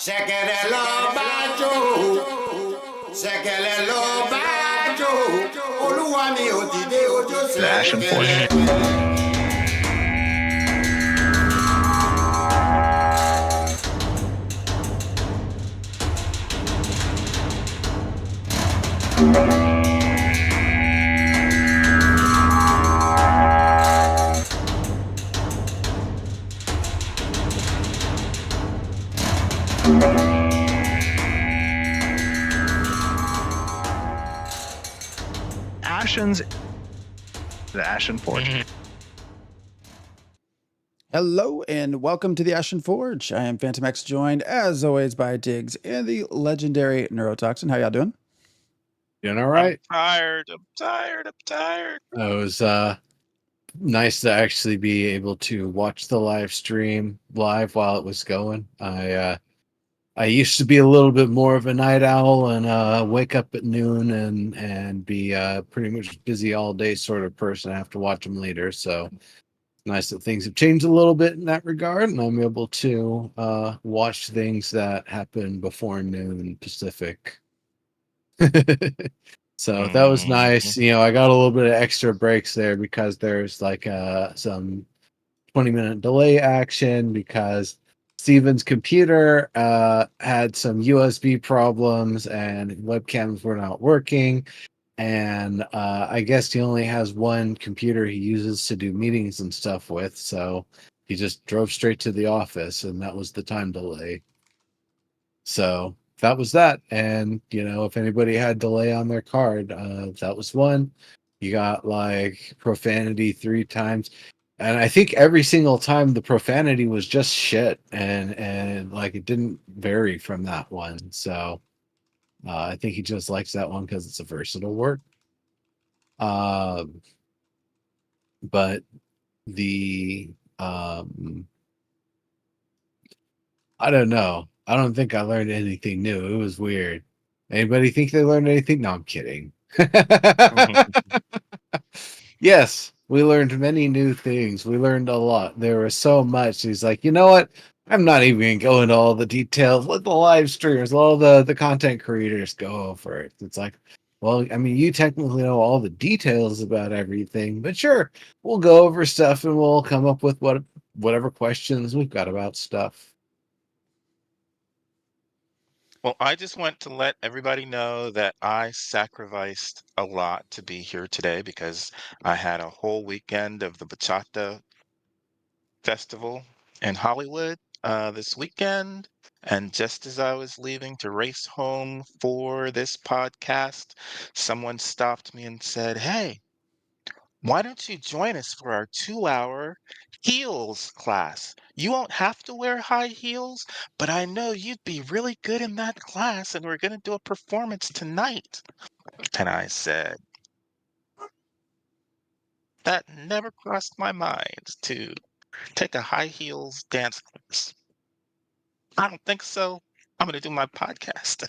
Ṣẹ̀kẹ̀rẹ̀ lọ bá jó, ṣẹ̀kẹ̀rẹ̀ lọ bá jó, olúwa mi ò dìde ojó The Ashen Forge. ṣẹ̀kẹ̀rẹ̀. The Ashen Forge. Hello and welcome to the Ashen Forge. I am Phantom X, joined as always by Diggs and the legendary Neurotoxin. How y'all doing? Doing all right. I'm tired. It was nice to actually be able to watch the live stream live while it was going. I used to be a little bit more of a night owl and wake up at noon and be pretty much busy all day sort of person. I have to watch them later, so nice that things have changed a little bit in that regard, and I'm able to watch things that happen before noon Pacific. So that was nice. You know, I got a little bit of extra breaks there because there's like some 20-minute delay action because Steven's computer had some USB problems and webcams were not working. And I guess he only has one computer he uses to do meetings and stuff with. So he just drove straight to the office, and that was the time delay. So that was that. And, you know, if anybody had delay on their card, that was one. You got like profanity 3 times. And I think every single time the profanity was just shit. And like it didn't vary from that one. So I think he just likes that one because it's a versatile word. But the I don't know. I don't think I learned anything new. It was weird. Anybody think they learned anything? No, I'm kidding. Yes, we learned many new things. We learned a lot. There was so much. He's like, you know what? I'm not even going to go into all the details. Let the live streamers, all the content creators go over it. It's like, well, I mean, you technically know all the details about everything, but sure, we'll go over stuff and we'll come up with whatever questions we've got about stuff. Well, I just want to let everybody know that I sacrificed a lot to be here today because I had a whole weekend of the Bachata Festival in Hollywood this weekend. And just as I was leaving to race home for this podcast, someone stopped me and said, "Hey, why don't you join us for our 2-hour heels class? You won't have to wear high heels, but I know you'd be really good in that class, and we're going to do a performance tonight." And I said, that never crossed my mind to take a high heels dance class. I don't think so. I'm going to do my podcast.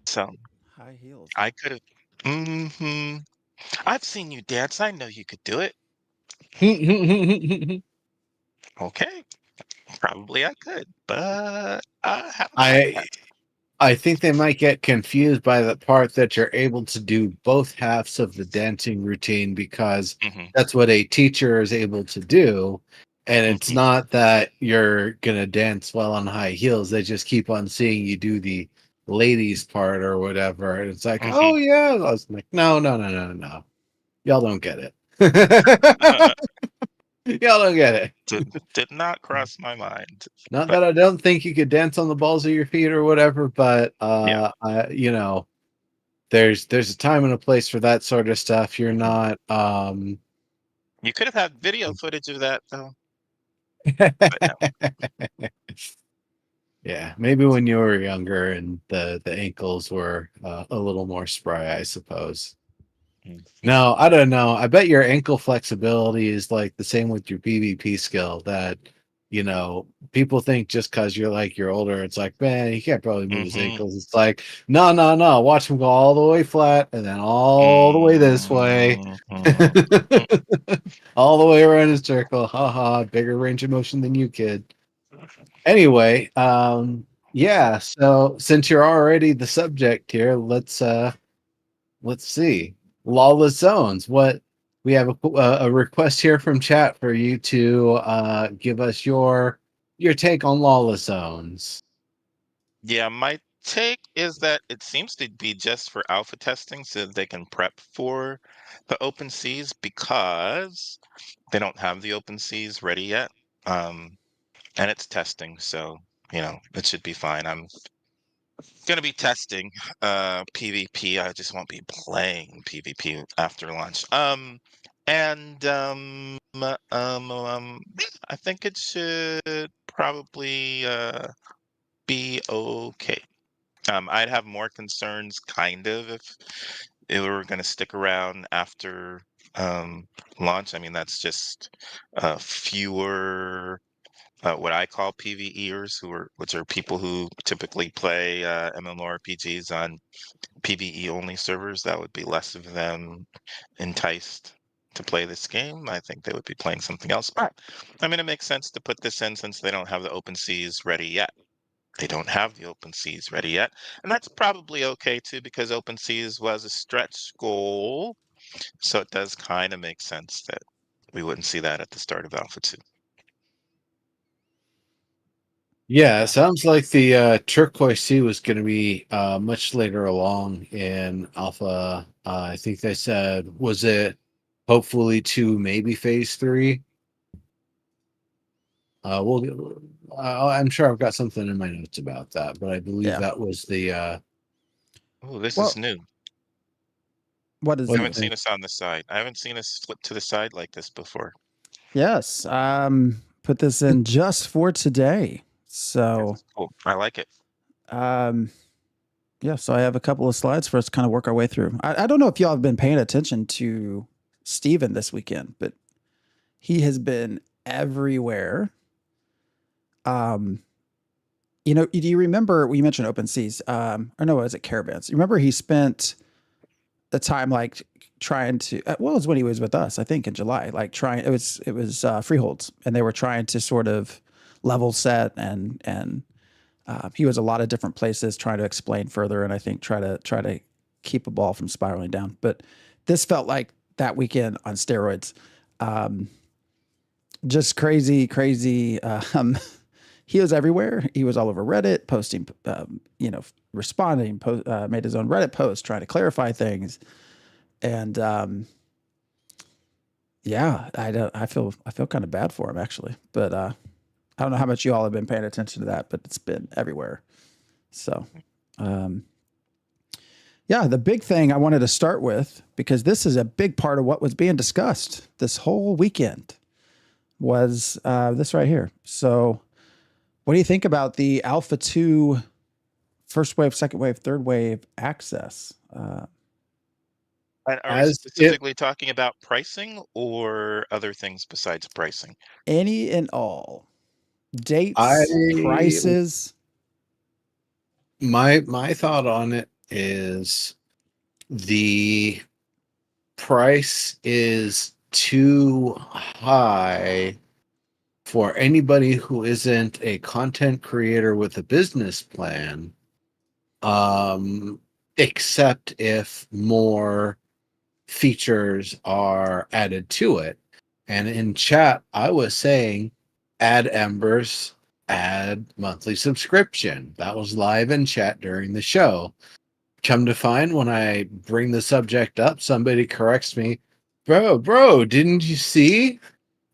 So High heels. I could have. I've seen you dance. I know you could do it. Okay. Probably I could, but I think they might get confused by the part that you're able to do both halves of the dancing routine because that's what a teacher is able to do. And it's not that you're going to dance well on high heels. They just keep on seeing you do the ladies part or whatever. And it's like, oh, yeah. I was like, no. Y'all don't get it. Y'all don't get it. Did not cross my mind. Not that I don't think you could dance on the balls of your feet or whatever, but you know, there's a time and a place for that sort of stuff. You're not You could have had video footage of that though. Yeah, maybe when you were younger and the ankles were a little more spry, I suppose. No, I don't know. I bet your ankle flexibility is like the same with your PvP skill that, you know, people think just because you're older, it's like, man, he can't probably move his ankles. It's like, no. Watch him go all the way flat and then all the way this way. All the way around his circle. Haha, bigger range of motion than you, kid. Anyway, yeah. So since you're already the subject here, let's see. Lawless zones. What we have a request here from chat for you to give us your take on lawless zones. Yeah, my take is that it seems to be just for alpha testing so that they can prep for the open seas because they don't have the open seas ready yet. And it's testing, so it should be fine. I'm gonna be testing PvP. I just won't be playing PvP after launch. And I think it should probably be okay. I'd have more concerns, kind of, if it were going to stick around after launch. I mean, that's just fewer what I call PvEers, which are people who typically play MMORPGs on PvE only servers. That would be less of them enticed to play this game. I think they would be playing something else. But I mean, it makes sense to put this in since they don't have the open seas ready yet. They don't have the open seas ready yet. And that's probably okay too, because open seas was a stretch goal. So it does kind of make sense that we wouldn't see that at the start of Alpha 2. Yeah, it sounds like the Turquoise Sea was going to be much later along in Alpha. I think they said, was it hopefully to maybe phase 3? I'm sure I've got something in my notes about that, but I believe Yeah. that was the. Oh, this Well, is new. what is I What do new? you haven't seen think? us on the side. I haven't seen us flip to the side like this before. Yes. Put this in just for today. So, That's cool. I like it. yeah, so I have a couple of slides for us to kind of work our way through. I don't know if y'all have been paying attention to Steven this weekend, but he has been everywhere. Do you remember we mentioned open seas? Or no, was it caravans? You remember he spent the time like trying to well, it was when he was with us, I think in July, like trying it was freeholds, and they were trying to sort of level set and he was a lot of different places trying to explain further, and I think try to keep a ball from spiraling down. But this felt like that weekend on steroids. Just crazy. He was everywhere. He was all over Reddit, posting, responding. Made his own Reddit post trying to clarify things, and yeah, I feel kind of bad for him actually, but I don't know how much you all have been paying attention to that, but it's been everywhere. So, yeah, the big thing I wanted to start with, because this is a big part of what was being discussed this whole weekend, was this right here. So, what do you think about the Alpha 2 first wave, second wave, third wave access? And are we As it, specifically talking about pricing or other things besides pricing? Any and all I dates, prices. my thought on it is the price is too high for anybody who isn't a content creator with a business plan, except if more features are added to it. And in chat, I was saying add embers, add monthly subscription. That was live in chat during the show. Come to find, when I bring the subject up, somebody corrects me. Bro, didn't you see?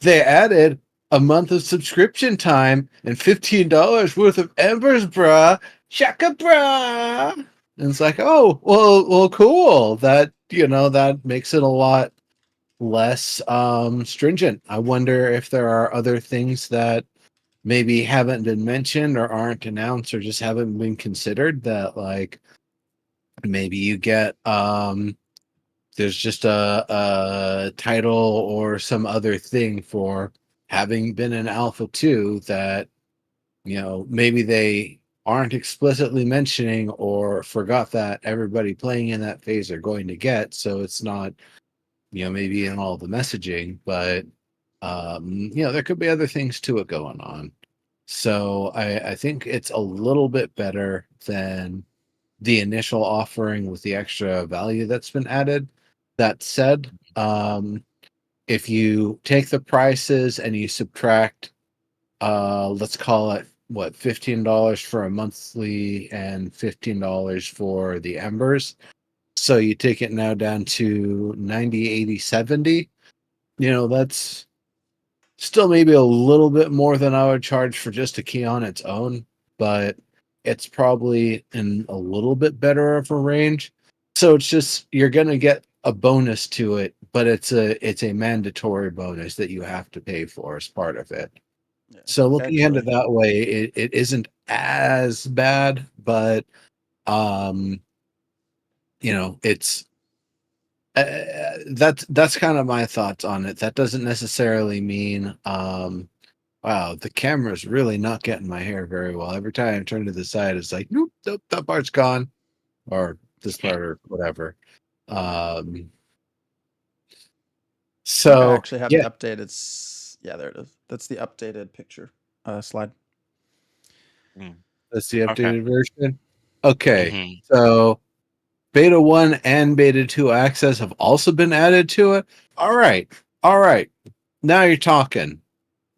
They added a month of subscription time and $15 worth of embers, bruh. Shaka, bruh. And it's like, oh, well, cool. That makes it a lot less stringent. I wonder if there are other things that maybe haven't been mentioned or aren't announced or just haven't been considered, that like maybe you get there's just a title or some other thing for having been an alpha 2 that maybe they aren't explicitly mentioning or forgot that everybody playing in that phase are going to get, so it's not maybe in all the messaging, but there could be other things to it going on. So I think it's a little bit better than the initial offering with the extra value that's been added. That said, if you take the prices and you subtract, let's call it what, $15 for a monthly and $15 for the embers. So you take it now down to 90, 80, 70. That's still maybe a little bit more than I would charge for just a key on its own, but it's probably in a little bit better of a range. So it's just, you're gonna get a bonus to it, but it's a mandatory bonus that you have to pay for as part of it. Yeah. So looking at it Actually, that way, it isn't as bad, but it's that's kind of my thoughts on it. That doesn't necessarily mean wow, the camera's really not getting my hair very well. Every time I turn to the side, it's like, nope, that part's gone, or this part, or whatever. I think I So actually have yeah, the updated. Yeah, there it is. That's the updated picture slide. Mm. that's the Okay. updated version. Okay, hmm so beta 1 and beta 2 access have also been added to it. All right. All right. Now you're talking.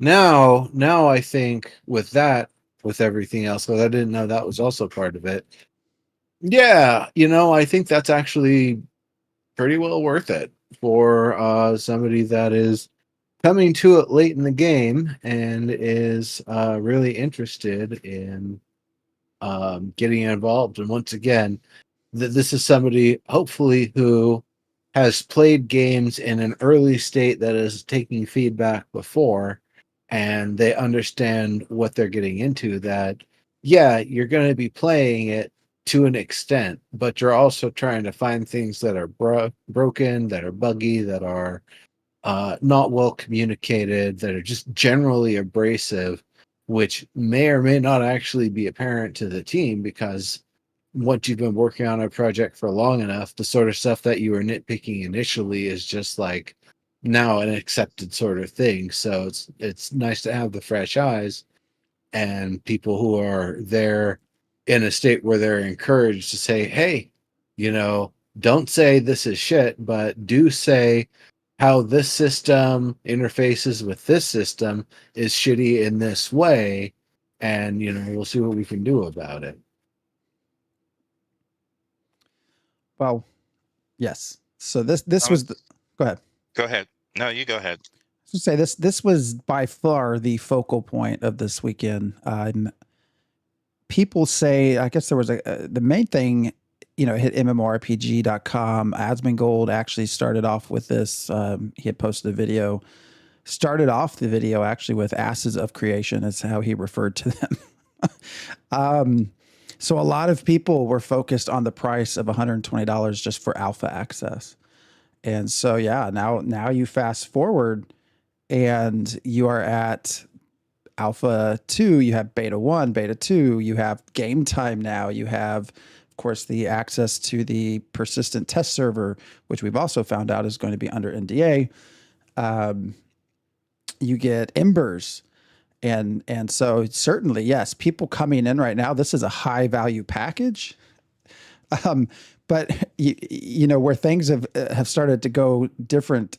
Now I think with that, with everything else, because I didn't know that was also part of it. Yeah, I think that's actually pretty well worth it for somebody that is coming to it late in the game and is really interested in getting involved. And once again, this is somebody hopefully who has played games in an early state that is taking feedback before, and they understand what they're getting into. That, yeah, you're going to be playing it to an extent, but you're also trying to find things that are broken, that are buggy, that are not well communicated, that are just generally abrasive, which may or may not actually be apparent to the team, because once you've been working on a project for long enough, the sort of stuff that you were nitpicking initially is just like now an accepted sort of thing. So it's nice to have the fresh eyes and people who are there in a state where they're encouraged to say, hey, don't say this is shit, but do say how this system interfaces with this system is shitty in this way, and we'll see what we can do about it. Well, yes. So this I was. was. Go ahead. Go ahead. No, you go ahead. To say this was by far the focal point of this weekend. People say, I guess there was the main thing, hit mmorpg.com. Asmongold actually started off with this. He had posted a video, started off the video actually with asses of creation, is how he referred to them. So a lot of people were focused on the price of $120 just for alpha access. And so, yeah, now you fast forward and you are at alpha 2, you have beta 1, beta 2, you have game time now, you have, of course, the access to the persistent test server, which we've also found out is going to be under NDA. You get embers. And so certainly, yes, people coming in right now, this is a high value package. But where things have started to go different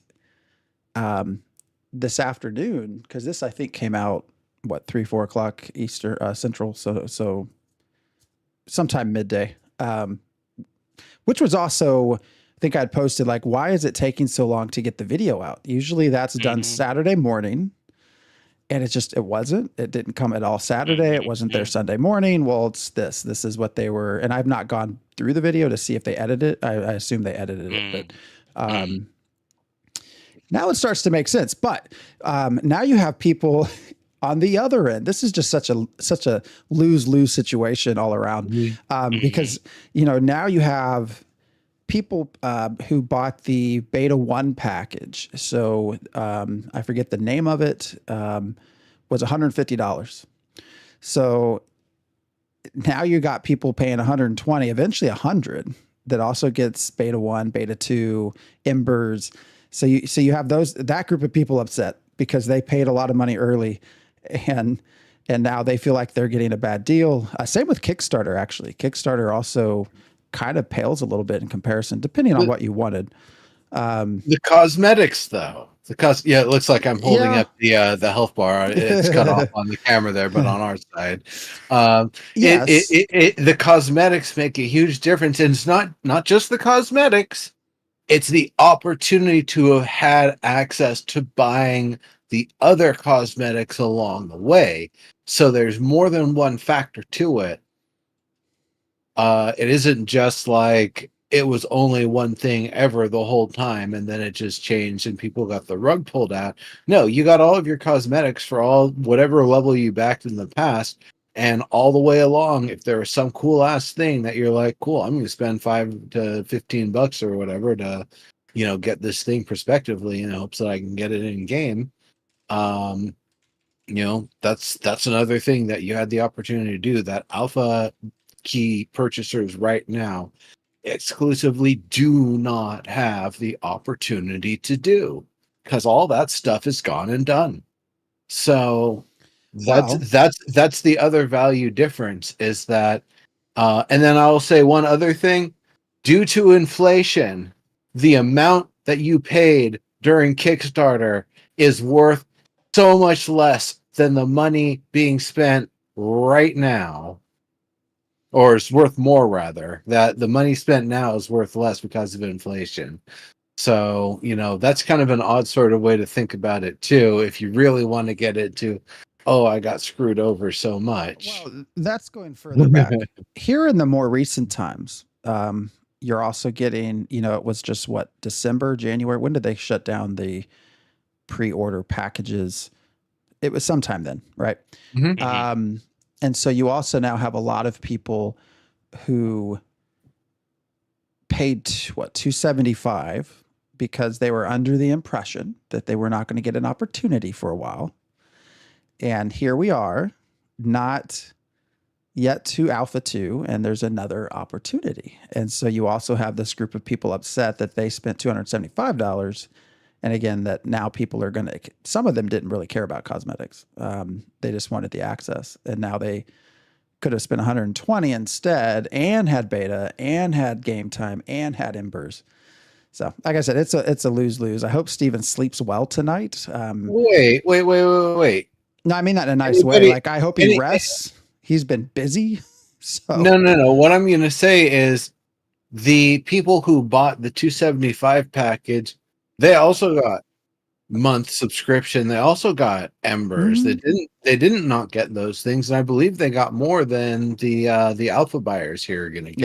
this afternoon, because this I think came out 3-4 o'clock Eastern Central, so sometime midday. Which was also, I think I'd posted like, why is it taking so long to get the video out? Usually that's done Saturday morning. And it wasn't. It didn't come at all Saturday. It wasn't there Sunday morning. Well, it's this. This is what they were. And I've not gone through the video to see if they edited it. I assume they edited it. But now it starts to make sense. But now you have people on the other end. This is just such a lose-lose situation all around. Because, now you have people who bought the beta 1 package. So I forget the name of it, was $150. So now you got people paying 120, eventually 100, that also gets beta 1, beta 2, embers. So you have that group of people upset because they paid a lot of money early, and and now they feel like they're getting a bad deal. Same with Kickstarter, actually. Kickstarter also kind of pales a little bit in comparison, depending on what you wanted. The cosmetics, though, yeah, it looks like I'm holding up the health bar. It's cut off on the camera there, but on our side, Yes. the cosmetics make a huge difference, and it's not just the cosmetics; it's the opportunity to have had access to buying the other cosmetics along the way. So there's more than one factor to it. It isn't just like it was only one thing ever the whole time and then it just changed and people got the rug pulled out. No, you got all of your cosmetics for all whatever level you backed in the past, and all the way along, if there was some cool ass thing that you're like, cool, I'm going to spend $5 to $15 or whatever to, get this thing prospectively in hopes that I can get it in game. That's another thing that you had the opportunity to do that alpha key purchasers right now exclusively do not have the opportunity to do, because all that stuff is gone and done. So Well, that's the other value difference, is that and then I'll say one other thing. Due to inflation, the amount that you paid during Kickstarter is worth so much less than the money being spent right now, or it's worth more, rather. That the money spent now is worth less because of inflation. So, that's kind of an odd sort of way to think about it too, if you really want to get into, oh, I got screwed over so much. well, that's going further back. Here in the more recent times, you're also getting, it was just what, December, January? When did they shut down the pre-order packages? It was sometime then, right? Mhm. And so you also now have a lot of people who paid what, $275 because they were under the impression that they were not going to get an opportunity for a while. And here we are, not yet to Alpha 2, and there's another opportunity. And so you also have this group of people upset that they spent $275. And again, that now people are going to, some of them didn't really care about cosmetics. They just wanted the access. And now they could have spent 120 instead and had beta and had game time and had embers. So like I said, it's a lose-lose. I hope Steven sleeps well tonight. Wait. No, I mean that in a nice way. Anybody- Like, I hope he rests. He's been busy. So No. What I'm going to say is the people who bought the 275 package, they also got month subscription. They also got embers. They didn't not get those things, and I believe they got more than the alpha buyers here are going to get.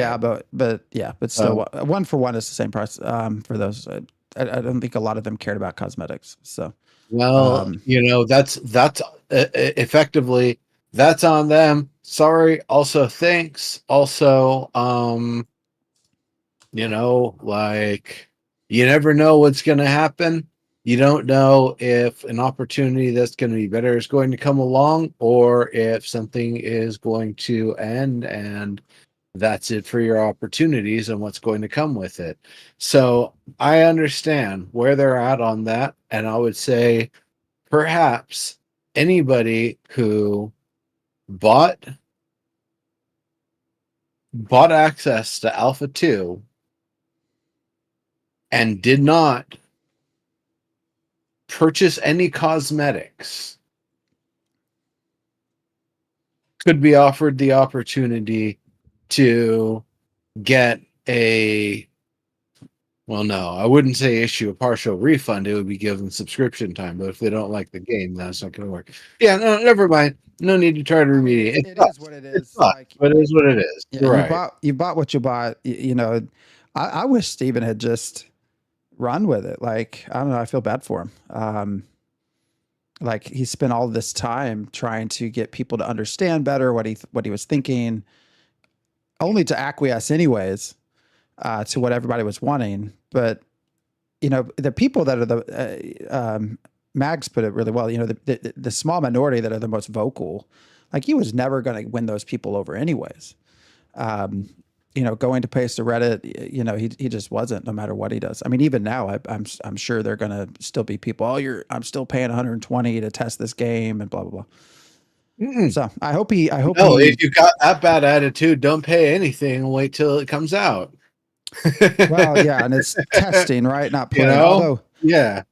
Yeah, but still, 1 for 1 is the same price. For those, I don't think a lot of them cared about cosmetics. So, well, that's effectively, that's on them. Sorry. Also, thanks. Also, like, you never know what's going to happen. You don't know if an opportunity that's going to be better is going to come along, or if something is going to end and that's it for your opportunities and what's going to come with it. So I understand where they're at on that. And I would say perhaps anybody who bought access to Alpha 2 and did not purchase any cosmetics could be offered the opportunity to get no, I wouldn't say issue a partial refund. It would be given subscription time. But if they don't like the game, that's not going to work. Yeah, no, never mind. No need to try to remediate. it is what it is. But it is what it is. Yeah, You're right. you bought what you bought. I wish Steven had just run with it. Like, I don't know. I feel bad for him. Like, he spent all this time trying to get people to understand better what he was thinking, only to acquiesce anyways to what everybody was wanting. But the people that are the Mags put it really well. The small minority that are the most vocal, like, he was never going to win those people over anyways. Going to paste to Reddit, he just wasn't, no matter what he does. I mean, even now, I'm sure they're going to still be people. I'm still paying 120 to test this game and blah, blah, blah. So I hope he. No, if you got that bad attitude, don't pay anything and wait till it comes out. Well, yeah, and it's testing, right? Not You playing. know? Yeah.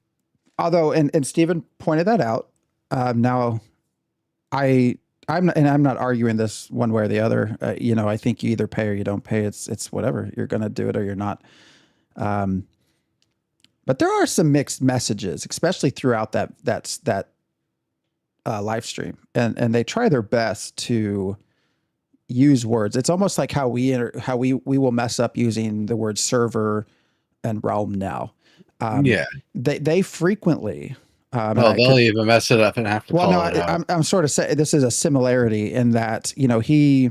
Although, and Stephen pointed that out. Now, I'm not arguing this one way or the other. You know, I think you either pay or you don't pay. It's whatever. You're going to do it or you're not. But there are some mixed messages, especially throughout that live stream, and they try their best to use words. It's almost like how we will mess up using the word server and realm now. Yeah. They frequently. Well, they'll even mess it up and have to call it out. I'm sort of saying this is a similarity in that, he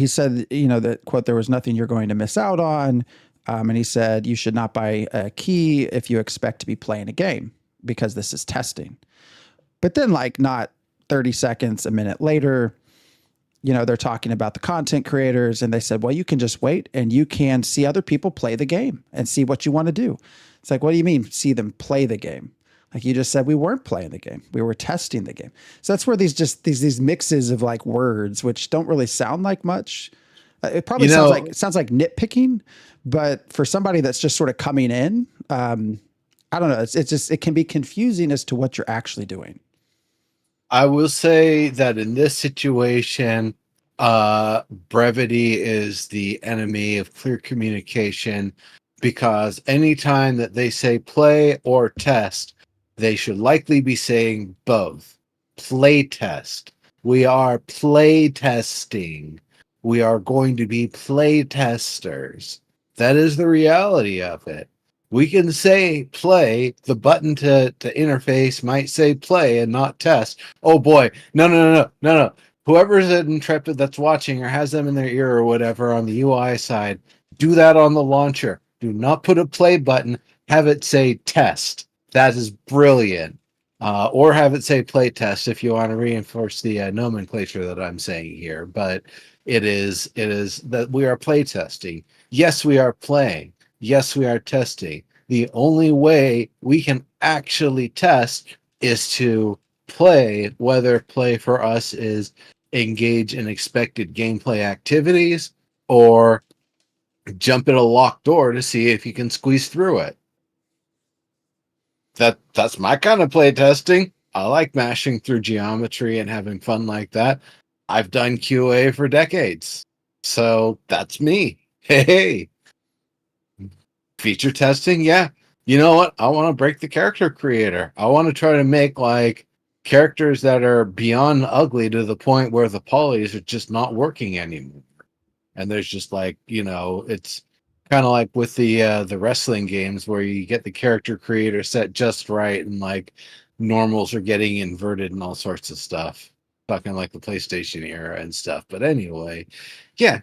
said, that quote, there was nothing you're going to miss out on. And he said, you should not buy a key if you expect to be playing a game because this is testing. But then like not 30 seconds, a minute later, they're talking about the content creators and they said, well, you can just wait and you can see other people play the game and see what you want to do. It's like, what do you mean see them play the game? Like you just said, we weren't playing the game. We were testing the game. So that's where these mixes of like words, which don't really sound like much. It probably sounds like nitpicking, but for somebody that's just sort of coming in, I don't know. It can be confusing as to what you're actually doing. I will say that in this situation, brevity is the enemy of clear communication, because anytime that they say play or test, they should likely be saying both. Play test. We are play testing. We are going to be play testers. That is the reality of it. We can say play, the button to interface might say play and not test. Oh boy, no. Whoever's at Intrepid that's watching or has them in their ear or whatever on the UI side, do that on the launcher. Do not put a play button, have it say test. That is brilliant. Or have it say play test if you want to reinforce the nomenclature that I'm saying here. But it is that we are play testing. Yes, we are playing. Yes, we are testing. The only way we can actually test is to play, whether play for us is engage in expected gameplay activities or jump at a locked door to see if you can squeeze through it. That's my kind of play testing. I like mashing through geometry and having fun like that. I've done QA for decades. So that's me. Hey. Feature testing, yeah. You know what? I want to break the character creator. I want to try to make like characters that are beyond ugly to the point where the polys are just not working anymore. And there's just like, it's kind of like with the wrestling games where you get the character creator set just right and like normals are getting inverted and all sorts of stuff. Talking like the PlayStation era and stuff. But anyway, yeah,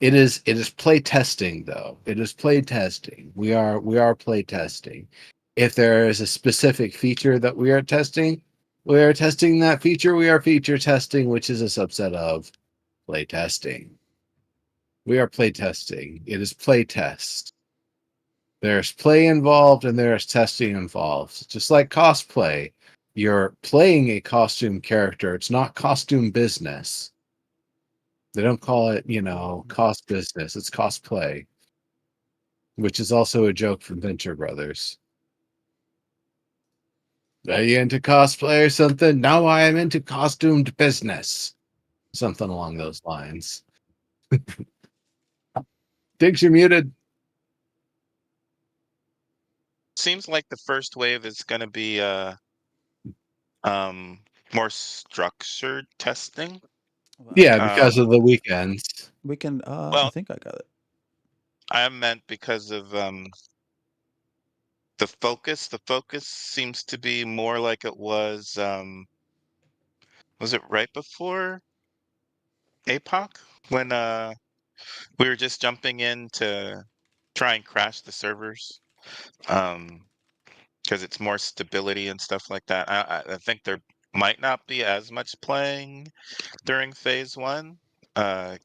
it is play testing though. It is play testing. We are play testing. If there is a specific feature that we are testing that feature. We are feature testing, which is a subset of play testing. We are play testing. It is play test. There's play involved and there's testing involved. Just like cosplay. You're playing a costume character. It's not costume business. They don't call it, cost business. It's cosplay, which is also a joke from Venture Brothers. Are you into cosplay or something? No, I am into costumed business. Something along those lines. Diggs, you're muted. Seems like the first wave is going to be more structured testing. Yeah, because of the weekends. We can. I Well, think I got it. I meant because of the focus. The focus seems to be more like it was it right before APOC when we were just jumping in to try and crash the servers because it's more stability and stuff like that. I think there might not be as much playing during phase one. I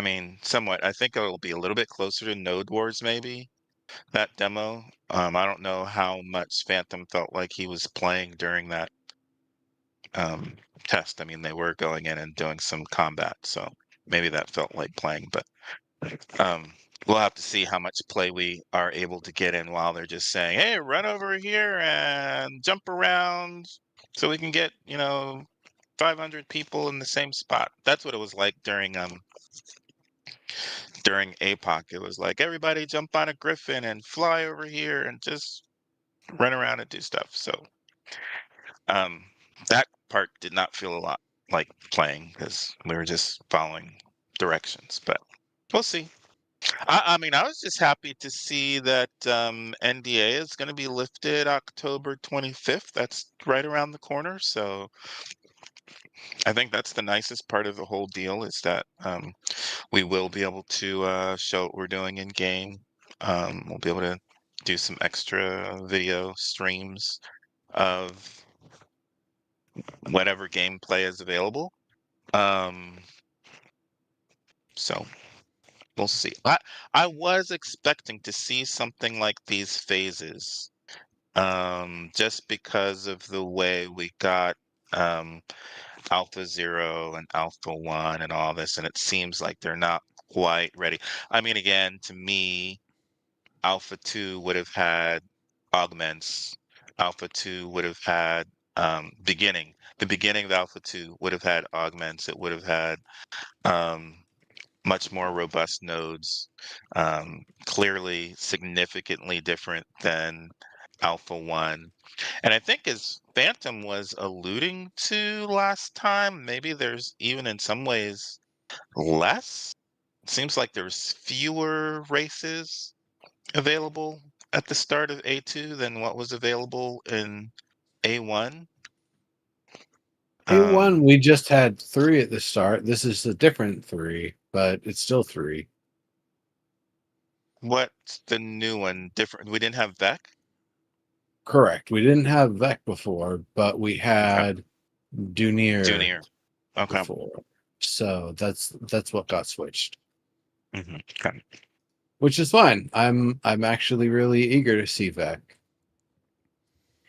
mean, somewhat. I think it'll be a little bit closer to Node Wars, maybe that demo. I don't know how much Phantom felt like he was playing during that. test. I mean, they were going in and doing some combat, so maybe that felt like playing, but um, we'll have to see how much play we are able to get in while they're just saying, "Hey, run over here and jump around so we can get, 500 people in the same spot." That's what it was like during APOC. It was like everybody jump on a griffin and fly over here and just run around and do stuff. So um, that part did not feel a lot like playing because we were just following directions. But we'll see. I mean, I was just happy to see that NDA is going to be lifted October 25th. That's right around the corner. So I think that's the nicest part of the whole deal is that we will be able to show what we're doing in game. We'll be able to do some extra video streams of whatever gameplay is available. Um, so we'll see. I was expecting to see something like these phases, just because of the way we got um, Alpha Zero and Alpha One and all this, and it seems like they're not quite ready. I mean, again, to me, Alpha 2 would have had augments. Alpha 2 would have had the beginning of Alpha 2 would have had augments. It would have had um, much more robust nodes, clearly significantly different than Alpha 1. And I think as Phantom was alluding to last time, maybe there's even in some ways less. It seems like there's fewer races available at the start of A2 than what was available in A1. A1, we just had 3 at the start. This is a different 3, but it's still 3. What's the new one different? We didn't have Vec? Correct. We didn't have Vec before, but we Okay. had Dunir Junior. Okay. before. So that's what got switched. Okay. Which is fine. I'm actually really eager to see Vec.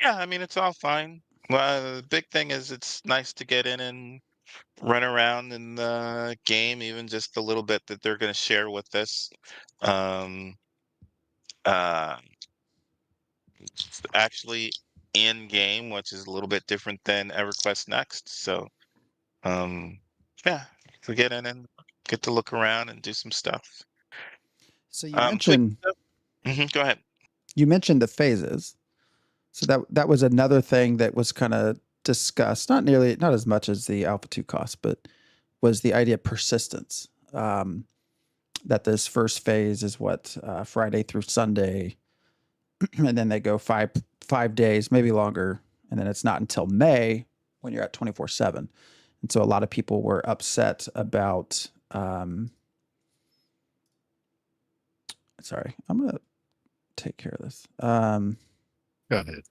Yeah, I mean, it's all fine. Well, the big thing is it's nice to get in and run around in the game, even just a little bit that they're going to share with us. Um, uh, it's actually in game, which is a little bit different than EverQuest Next. So, yeah, to get in and get to look around and do some stuff. So Go ahead. you mentioned the phases. So that was another thing that was kind of discussed, not as much as the Alpha 2 cost, but was the idea of persistence. That this first phase is what Friday through Sunday, and then they go five days, maybe longer, and then it's not until May when you're at 24/7. And so a lot of people were upset about. Sorry, I'm gonna take care of this. Go ahead.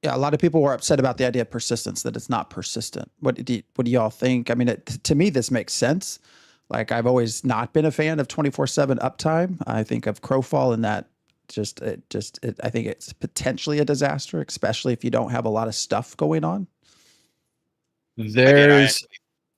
Yeah, a lot of people were upset about the idea of persistence, that it's not persistent. What do y'all think? I mean, to me, this makes sense. Like, I've always not been a fan of 24/7 uptime. I think of Crowfall and that I think it's potentially a disaster, especially if you don't have a lot of stuff going on. Again, I There's actually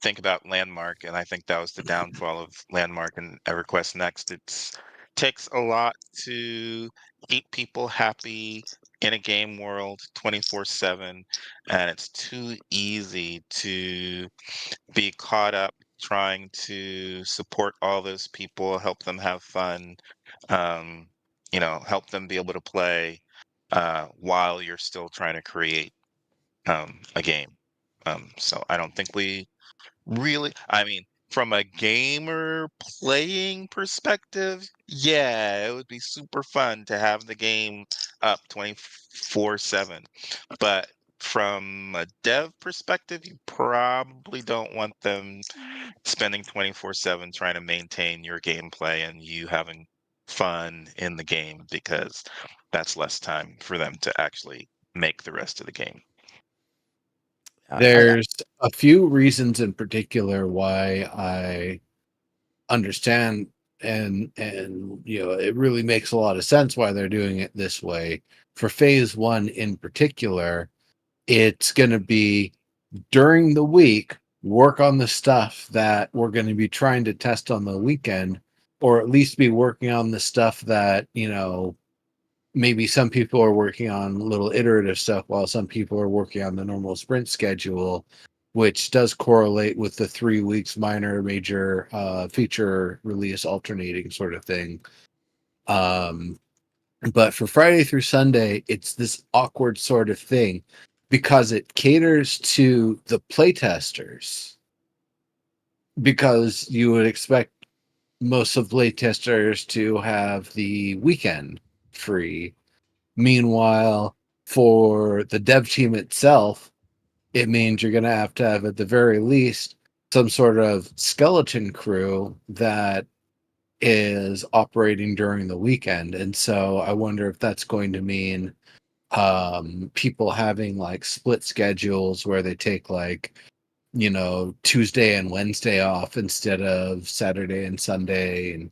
think about Landmark, and I think that was the downfall of Landmark and EverQuest Next. It takes a lot to keep people happy in a game world 24/7, and it's too easy to be caught up trying to support all those people, help them have fun, help them be able to play while you're still trying to create a game. So I don't think we really, I mean, from a gamer playing perspective, yeah, it would be super fun to have the game up 24/7. But from a dev perspective, you probably don't want them spending 24/7 trying to maintain your gameplay and you having fun in the game because that's less time for them to actually make the rest of the game. There's a few reasons in particular why I understand it really makes a lot of sense why they're doing it this way. For phase 1 in particular, it's going to be during the week, work on the stuff that we're going to be trying to test on the weekend, or at least be working on the stuff that, maybe some people are working on little iterative stuff while some people are working on the normal sprint schedule, which does correlate with the 3 weeks minor major feature release alternating sort of thing. But for Friday through Sunday, it's this awkward sort of thing because it caters to the playtesters, because you would expect most of the playtesters to have the weekend free. Meanwhile, for the dev team itself, it means you're going to have at the very least some sort of skeleton crew that is operating during the weekend. And so I wonder if that's going to mean people having like split schedules where they take like, Tuesday and Wednesday off instead of Saturday and Sunday and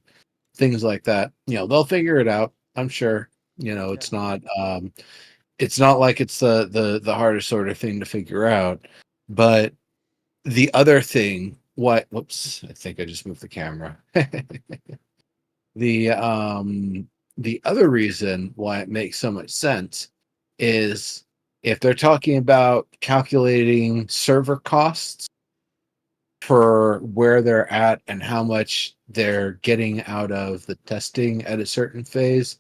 things like that. They'll figure it out, I'm sure. It's not like it's the hardest sort of thing to figure out. But the other thing, whoops, I think I just moved the camera. The other reason why it makes so much sense is if they're talking about calculating server costs for where they're at and how much they're getting out of the testing at a certain phase,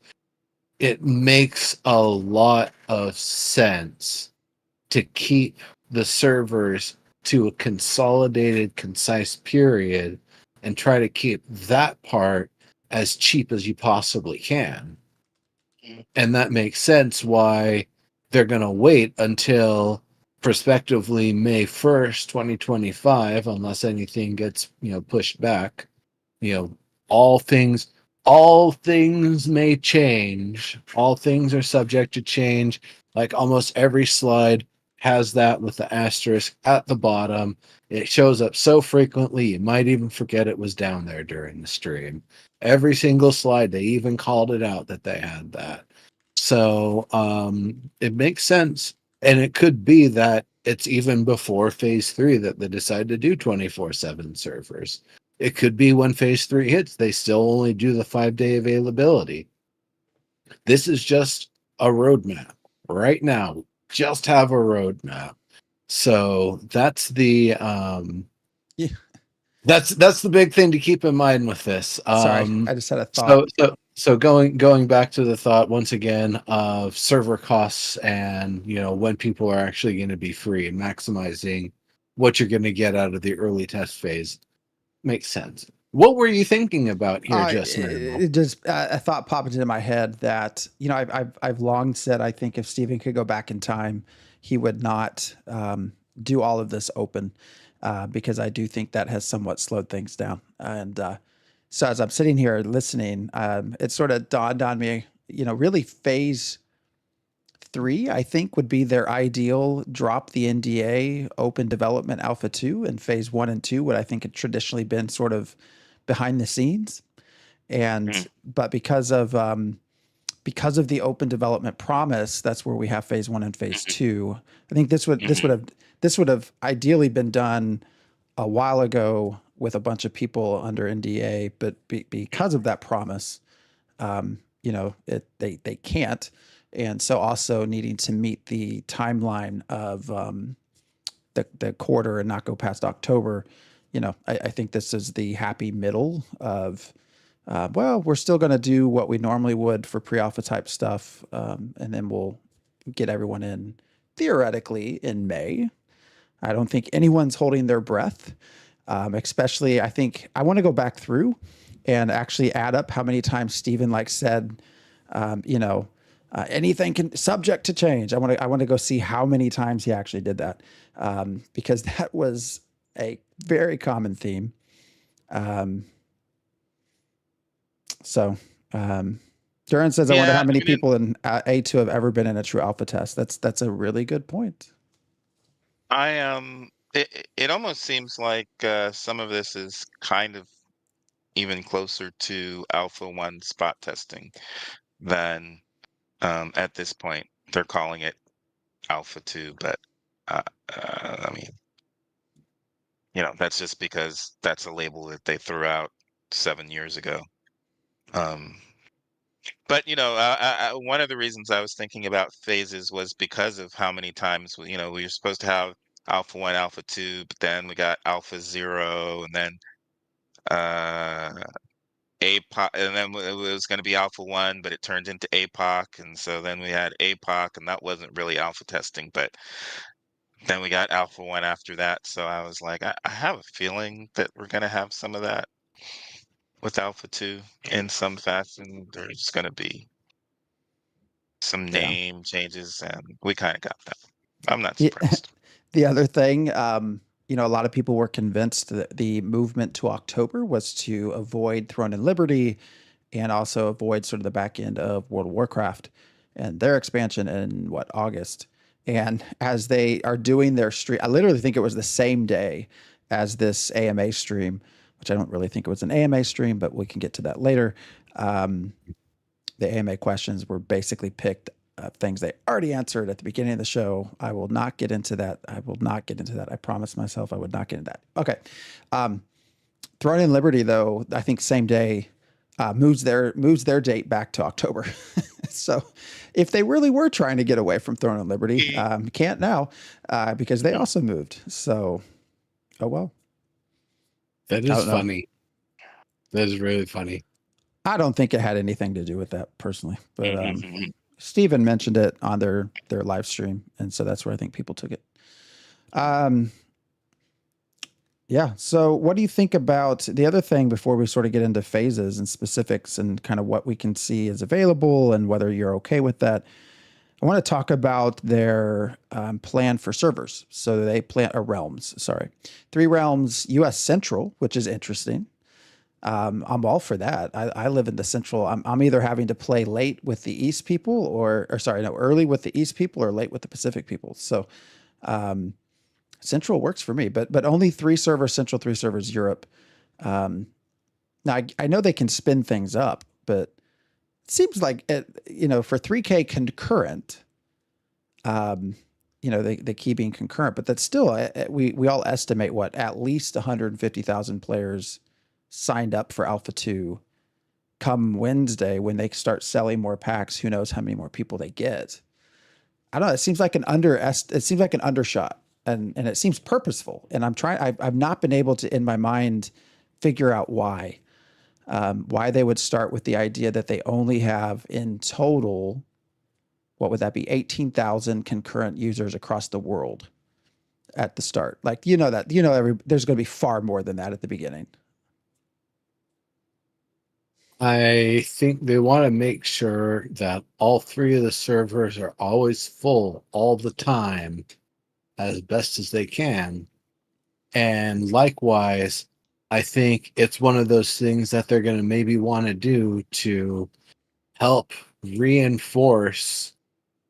it makes a lot of sense to keep the servers to a consolidated, concise period and try to keep that part as cheap as you possibly can. And that makes sense why they're going to wait until prospectively May 1st, 2025, unless anything gets, pushed back. All things may change. All things are subject to change. Like almost every slide has that with the asterisk at the bottom. It shows up so frequently you might even forget it was down there during the stream. Every single slide, they even called it out that they had that. So it makes sense. And it could be that it's even before phase 3 that they decide to do 24/7 servers. It could be when phase 3 hits, they still only do the 5-day availability. This is just a roadmap. Right now, just have a roadmap. So that's the that's the big thing to keep in mind with this. Sorry, I just had a thought. So going back to the thought once again of server costs and when people are actually going to be free and maximizing what you're going to get out of the early test phase makes sense. What were you thinking about here just now? It just a thought popped into my head that I've long said I think if Steven could go back in time, he would not do all of this open because I do think that has somewhat slowed things down. And so as I'm sitting here listening, it sort of dawned on me, really phase 3, I think, would be their ideal drop the NDA open development alpha 2, and phase 1 and 2 would I think had traditionally been sort of behind the scenes. And but because of the open development promise, that's where we have phase 1 and phase 2. I think this would have ideally been done a while ago with a bunch of people under NDA, but because of that promise, they can't. And so also needing to meet the timeline of the quarter and not go past October, I think this is the happy middle of, we're still going to do what we normally would for pre-alpha type stuff, and then we'll get everyone in theoretically in May. I don't think anyone's holding their breath, especially I think I want to go back through and actually add up how many times Steven said, anything can subject to change. I want to go see how many times he actually did that, because that was a very common theme. Duran says, I wonder how many people in A2 have ever been in a true alpha test. That's a really good point. It almost seems like some of this is kind of even closer to Alpha 1 spot testing than at this point. They're calling it Alpha 2, but I mean, that's just because that's a label that they threw out 7 years ago. But one of the reasons I was thinking about phases was because of how many times we were supposed to have Alpha 1, Alpha 2, but then we got Alpha 0, and then uh APOC, and then it was going to be Alpha 1, but it turned into APOC, and so then we had APOC, and that wasn't really alpha testing, but then we got Alpha 1 after that. So I was like, I have a feeling that we're going to have some of that with Alpha 2 in some fashion. There's going to be some Yeah. name changes, and we kind of got that. I'm not Yeah. surprised. The other thing, a lot of people were convinced that the movement to October was to avoid Throne and Liberty and also avoid sort of the back end of World of Warcraft and their expansion in August. And as they are doing their stream, I literally think it was the same day as this AMA stream, which I don't really think it was an AMA stream, but we can get to that later. The AMA questions were basically picked things they already answered at the beginning of the show. I will not get into that. I promised myself I would not get into that. Okay. Throne and Liberty, though, I think same day moves their date back to October. So if they really were trying to get away from Throne and Liberty, can't now because they also moved. So, oh well. That is funny. That is really funny. I don't think it had anything to do with that personally, but Steven mentioned it on their live stream, and so that's where I think people took it. Yeah. So what do you think about the other thing before we sort of get into phases and specifics and kind of what we can see is available and whether you're okay with that? I want to talk about their plan for servers. So they plan realms, 3 realms, US Central, which is interesting. I'm all for that. I live in the Central. I'm either having to play late with the East people early with the East people or late with the Pacific people. So Central works for me, but only 3 servers Central, 3 servers Europe. Now I know they can spin things up, but it seems like for 3K concurrent, the key being concurrent, but that's still we all estimate at least 150,000 players signed up for Alpha 2 come Wednesday when they start selling more packs. Who knows how many more people they get? I don't know. It seems like an undershot, and it seems purposeful. And I've not been able to, in my mind, figure out why they would start with the idea that they only have in total, what would that be? 18,000 concurrent users across the world at the start. Like, there's going to be far more than that at the beginning. I think they want to make sure that all 3 of the servers are always full all the time as best as they can. And likewise, I think it's one of those things that they're going to maybe want to do to help reinforce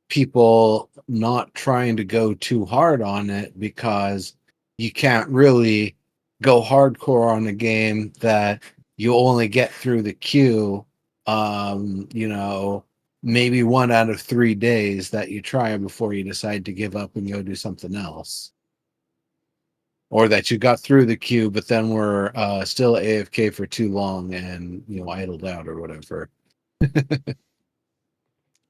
people not trying to go too hard on it, because you can't really go hardcore on a game that you only get through the queue, maybe 1 out of 3 days that you try before you decide to give up and go do something else. Or that you got through the queue, but then were still AFK for too long and, idled out or whatever.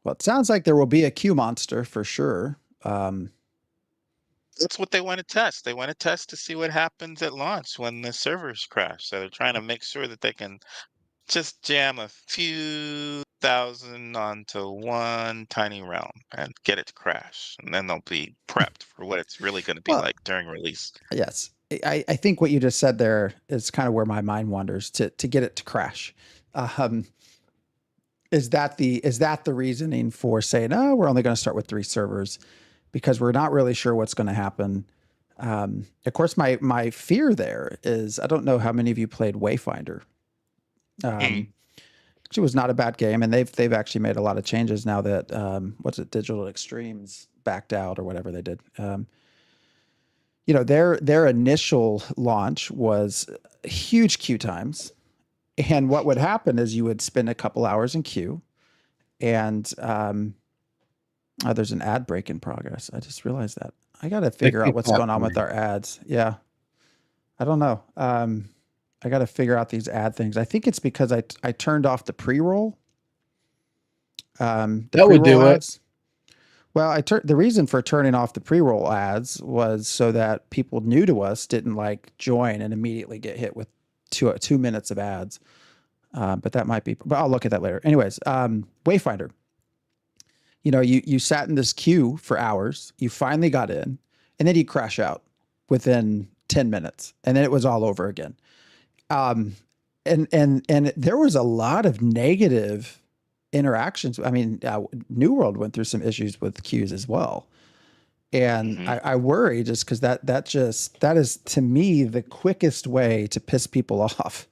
Well, it sounds like there will be a queue monster for sure. That's what they want to test. They want to test to see what happens at launch when the servers crash. So they're trying to make sure that they can just jam a few thousand onto one tiny realm and get it to crash. And then they'll be prepped for what it's really going to be like during release. Yes. I think what you just said there is kind of where my mind wanders to get it to crash. Is that the reasoning for saying, oh, we're only going to start with 3 servers because we're not really sure what's going to happen? Of course, my fear there is, I don't know how many of you played Wayfinder. It was not a bad game, and they've actually made a lot of changes now that Digital Extremes backed out or whatever they did. Their initial launch was huge queue times, And what would happen is you would spend a couple hours in queue, and there's an ad break in progress. I just realized that. I got to figure out what's going on with our ads. Yeah, I don't know. I got to figure out these ad things. I think it's because I turned off the pre-roll. The That would do ads. Well, the reason for turning off the pre-roll ads was so that people new to us didn't like join and immediately get hit with 2 minutes of ads. But that might be, but I'll look at that later. Anyways, Wayfinder, you know, you sat in this queue for hours, you finally got in, and then you crash out within 10 minutes, and then it was all over again. And there was a lot of negative interactions. I mean, New World went through some issues with queues as well. And I worry just because that is to me the quickest way to piss people off.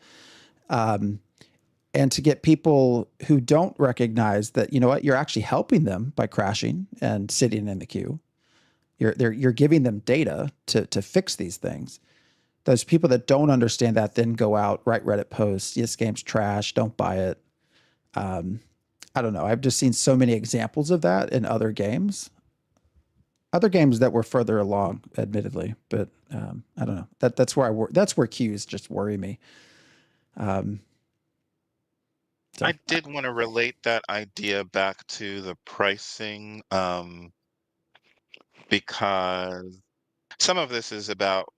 And to get people who don't recognize that, you know what, you're actually helping them by crashing and sitting in the queue. You're giving them data to fix these things. Those people that don't understand that then go out, write Reddit posts, this game's trash, don't buy it. I don't know. I've just seen so many examples of that in other games. Other games that were further along, admittedly, but I don't know. That's where queues just worry me. I did want to relate that idea back to the pricing, because some of this is about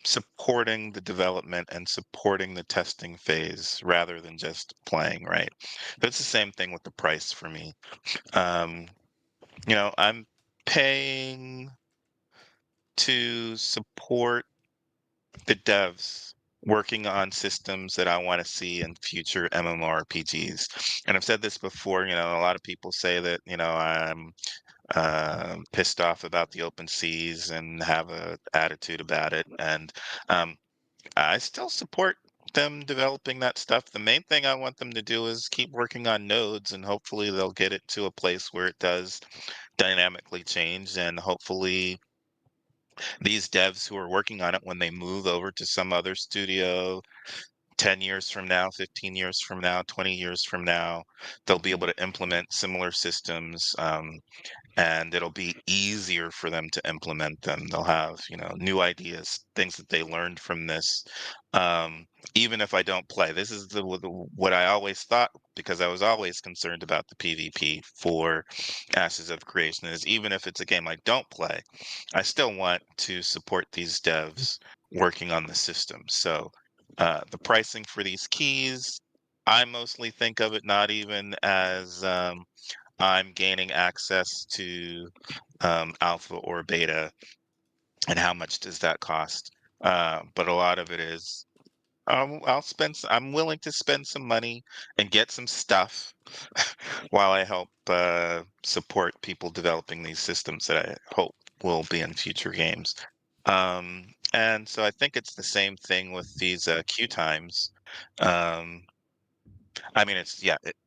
supporting the development and supporting the testing phase rather than just playing, right? But it's the same thing with the price for me. You know, I'm paying to support the devs working on systems that I want to see in future MMORPGs. And I've said this before, you know, a lot of people say that, you know, I'm pissed off about the open seas and have a attitude about it. And I still support them developing that stuff. The main thing I want them to do is keep working on nodes, and hopefully they'll get it to a place where it does dynamically change, and hopefully these devs who are working on it, when they move over to some other studio 10 years from now, 15 years from now, 20 years from now, they'll be able to implement similar systems, and it'll be easier for them to implement them. They'll have, you know, new ideas, things that they learned from this. Even if I don't play, this is what I always thought, because I was always concerned about the PvP for Ashes of Creation, is even if it's a game I don't play, I still want to support these devs working on the system. So the pricing for these keys, I mostly think of it not even as I'm gaining access to alpha or beta, and how much does that cost? But a lot of it is I'm willing to spend some money and get some stuff while I help support people developing these systems that I hope will be in future games. And so I think it's the same thing with these queue times. Um, I mean,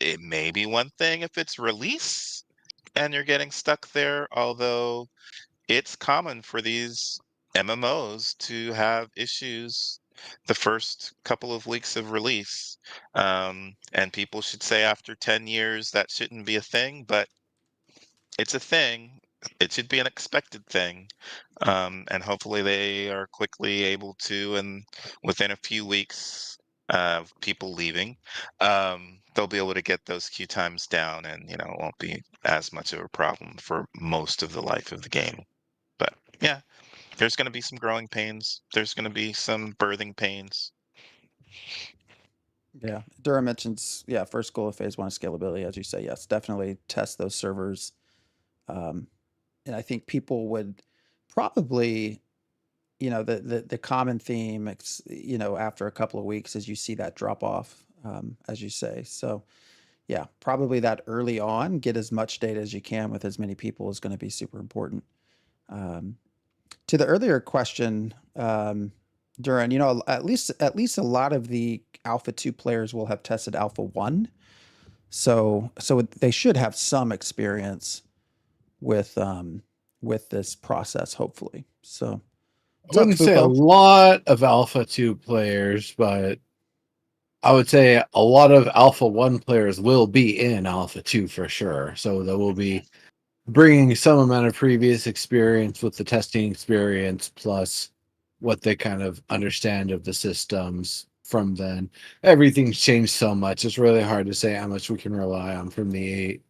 it may be one thing if it's release and you're getting stuck there, although it's common for these MMOs to have issues the first couple of weeks of release. And people should say after 10 years that shouldn't be a thing, but it's a thing. It should be an expected thing. And hopefully they are quickly able to, and within a few weeks of people leaving, they'll be able to get those queue times down, and, you know, it won't be as much of a problem for most of the life of the game. But yeah, there's going to be some growing pains. There's going to be some birthing pains. Yeah. Dura mentions, first goal of phase one is scalability, as you say. Yes, definitely test those servers. And I think people would probably, you know, the common theme, you know, after a couple of weeks is you see that drop off, as you say. So yeah, probably that early on, get as much data as you can with as many people is going to be super important. To the earlier question, Duran, you know, at least a lot of the Alpha 2 players will have tested Alpha 1. So they should have some experience with this process, hopefully. So I wouldn't say a lot of Alpha 2 players, but I would say a lot of Alpha 1 players will be in Alpha 2 for sure. So there will be bringing some amount of previous experience with the testing experience plus what they kind of understand of the systems from then. Everything's changed so much. It's really hard to say how much we can rely on from the 8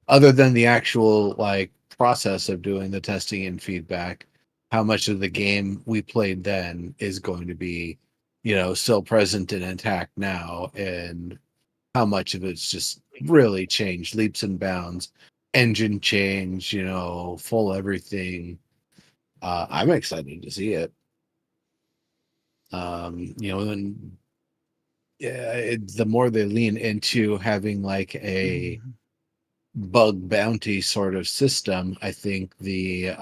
other than the actual like process of doing the testing and feedback. How much of the game we played then is going to be, still present and intact now, and how much of it's just really changed leaps and bounds, engine change, full everything. I'm excited to see it. And the more they lean into having like a bug bounty sort of system, I think the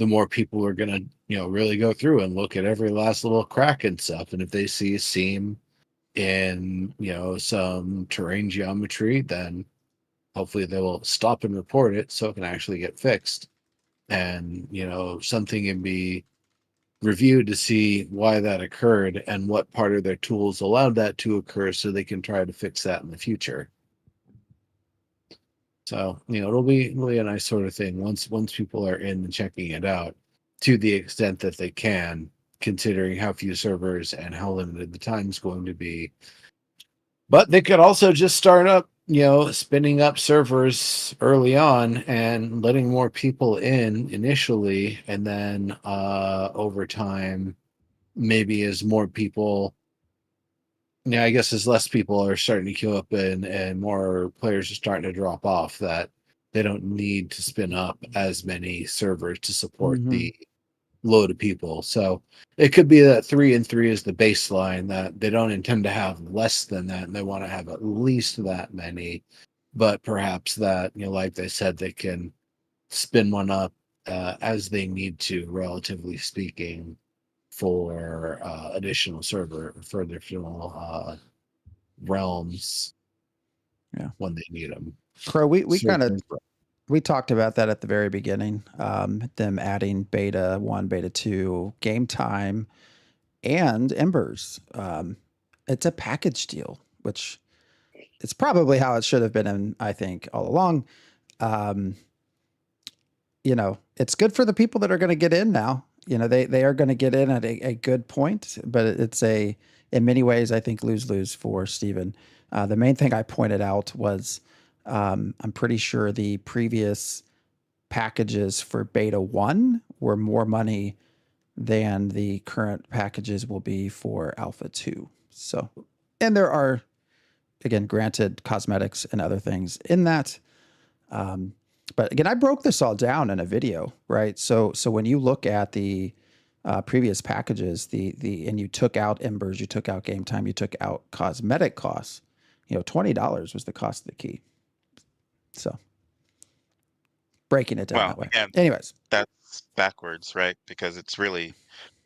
more people are gonna, really go through and look at every last little crack and stuff. And if they see a seam in, some terrain geometry, then hopefully they will stop and report it so it can actually get fixed. And, something can be reviewed to see why that occurred and what part of their tools allowed that to occur so they can try to fix that in the future. So, it'll be really a nice sort of thing once people are in and checking it out to the extent that they can, considering how few servers and how limited the time's going to be. But they could also just start up, spinning up servers early on and letting more people in initially, and then over time, maybe as more people, I guess as less people are starting to queue up and more players are starting to drop off, that they don't need to spin up as many servers to support the load of people. So it could be that 3 and 3 is the baseline, that they don't intend to have less than that and they want to have at least that many, but perhaps that, like they said, they can spin one up as they need to, relatively speaking, for additional realms when they need them. Crow, we talked about that at the very beginning. Them adding beta 1, beta 2, game time, and embers. It's a package deal, which it's probably how it should have been, I think, all along. It's good for the people that are going to get in now. They are going to get in at a good point, but it's in many ways, I think, lose-lose for Steven. The main thing I pointed out was I'm pretty sure the previous packages for beta 1 were more money than the current packages will be for alpha 2. So, and there are, again, granted cosmetics and other things in that. But again, I broke this all down in a video, right? So when you look at the previous packages, and you took out embers, you took out game time, you took out cosmetic costs, $20 was the cost of the key. So breaking it down that way. Again, anyways, that's backwards, right? Because it's really,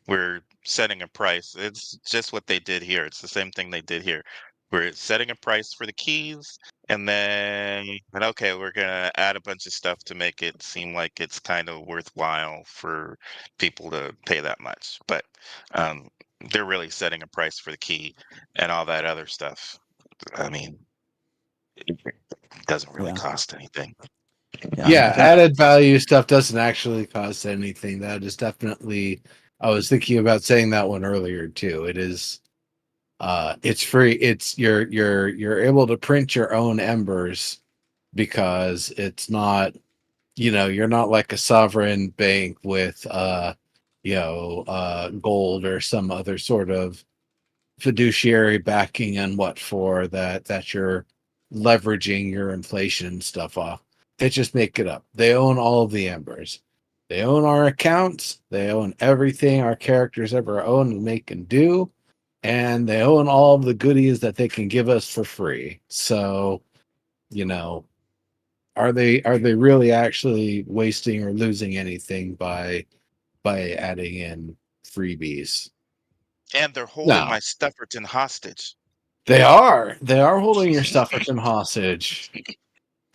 we're setting a price. It's just what they did here. It's the same thing they did here. We're setting a price for the keys, and okay, we're gonna add a bunch of stuff to make it seem like it's kind of worthwhile for people to pay that much. But they're really setting a price for the key and all that other stuff. I mean, it doesn't really cost anything. Yeah, added value stuff doesn't actually cost anything. That is definitely, I was thinking about saying that one earlier too. It is it's free. It's you're able to print your own embers because it's not, you're not like a sovereign bank with gold or some other sort of fiduciary backing and what for that you're leveraging your inflation stuff off. They just make it up. They own all of the embers. They own our accounts. They own everything our characters ever own and make and do. And they own all of the goodies that they can give us for free. So, are they really actually wasting or losing anything by adding in freebies? And they're holding my Stufferton hostage. They are holding your Stufferton hostage.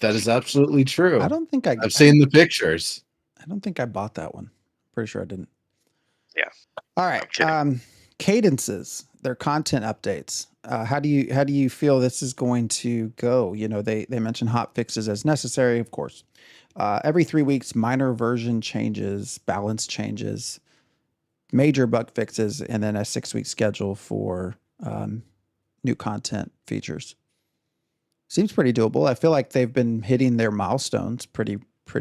That is absolutely true. I don't think I've seen the pictures. I don't think I bought that one. Pretty sure I didn't. Yeah. All right. Cadences. their content updates. How do you feel this is going to go? You know, they mention hot fixes as necessary, of course. Every 3 weeks, minor version changes, balance changes, major bug fixes, and then a 6-week schedule for new content features. Seems pretty doable. I feel like they've been hitting their milestones pretty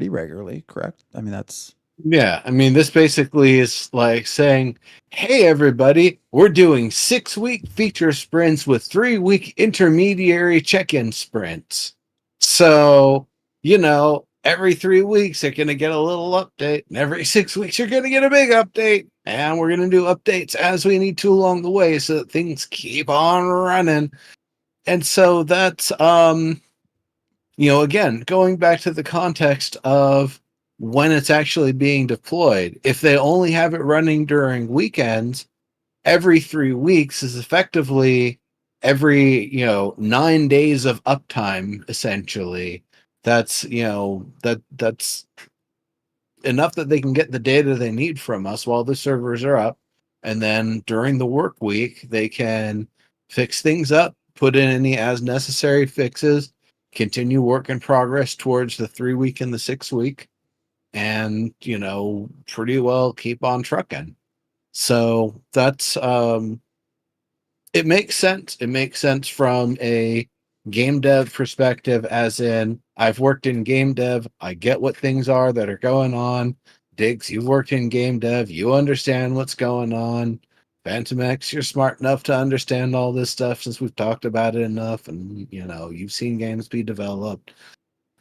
regularly. Correct? I mean, that's Yeah, I mean, this basically is like saying, hey, everybody, we're doing 6-week feature sprints with 3-week intermediary check in sprints. So, you know, every 3 weeks, you're going to get a little update, and every 6 weeks, you're going to get a big update. And we're going to do updates as we need to along the way so that things keep on running. And so that's, you know, again, going back to the context of when it's actually being deployed. If they only have it running during weekends, every 3 weeks is effectively every, you know, 9 days of uptime, essentially. That's, you know, that's enough that they can get the data they need from us while the servers are up. And then during the work week, they can fix things up, put in any as necessary fixes, continue work in progress towards the 3 week and the 6 week, and, you know, pretty well keep on trucking. So that's it makes sense. It makes sense from a game dev perspective, as in, I've worked in game dev. I get what things are that are going on. Diggs, you've worked in game dev. You understand what's going on. Phantom X, you're smart enough to understand all this stuff since we've talked about it enough. And, you know, you've seen games be developed.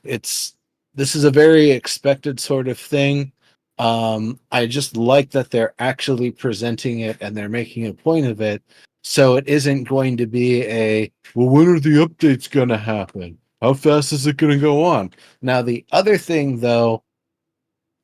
This is a very expected sort of thing. I just like that they're actually presenting it and they're making a point of it. So it isn't going to be a, well, when are the updates going to happen? How fast is it going to go on? Now, the other thing, though,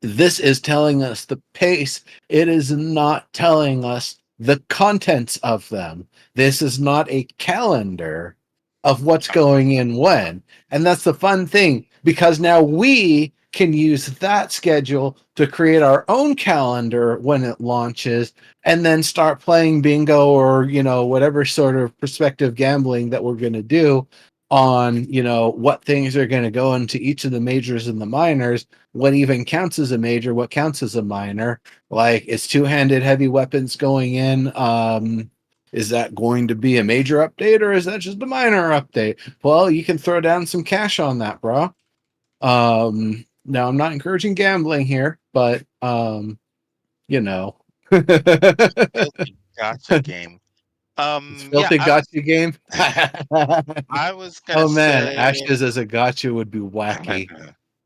this is telling us the pace. It is not telling us the contents of them. This is not a calendar of what's going in when. And that's the fun thing, because now we can use that schedule to create our own calendar when it launches, and then start playing bingo or, you know, whatever sort of prospective gambling that we're going to do on, you know, what things are going to go into each of the majors and the minors, what even counts as a major, what counts as a minor. Like, is two-handed heavy weapons going in? Is that going to be a major update, or is that just a minor update? Well, you can throw down some cash on that, bro. Now I'm not encouraging gambling here, but you know. Filthy gotcha game. It's Yeah, filthy gotcha game. I was gonna Oh man, say, Ashes as a gotcha would be wacky.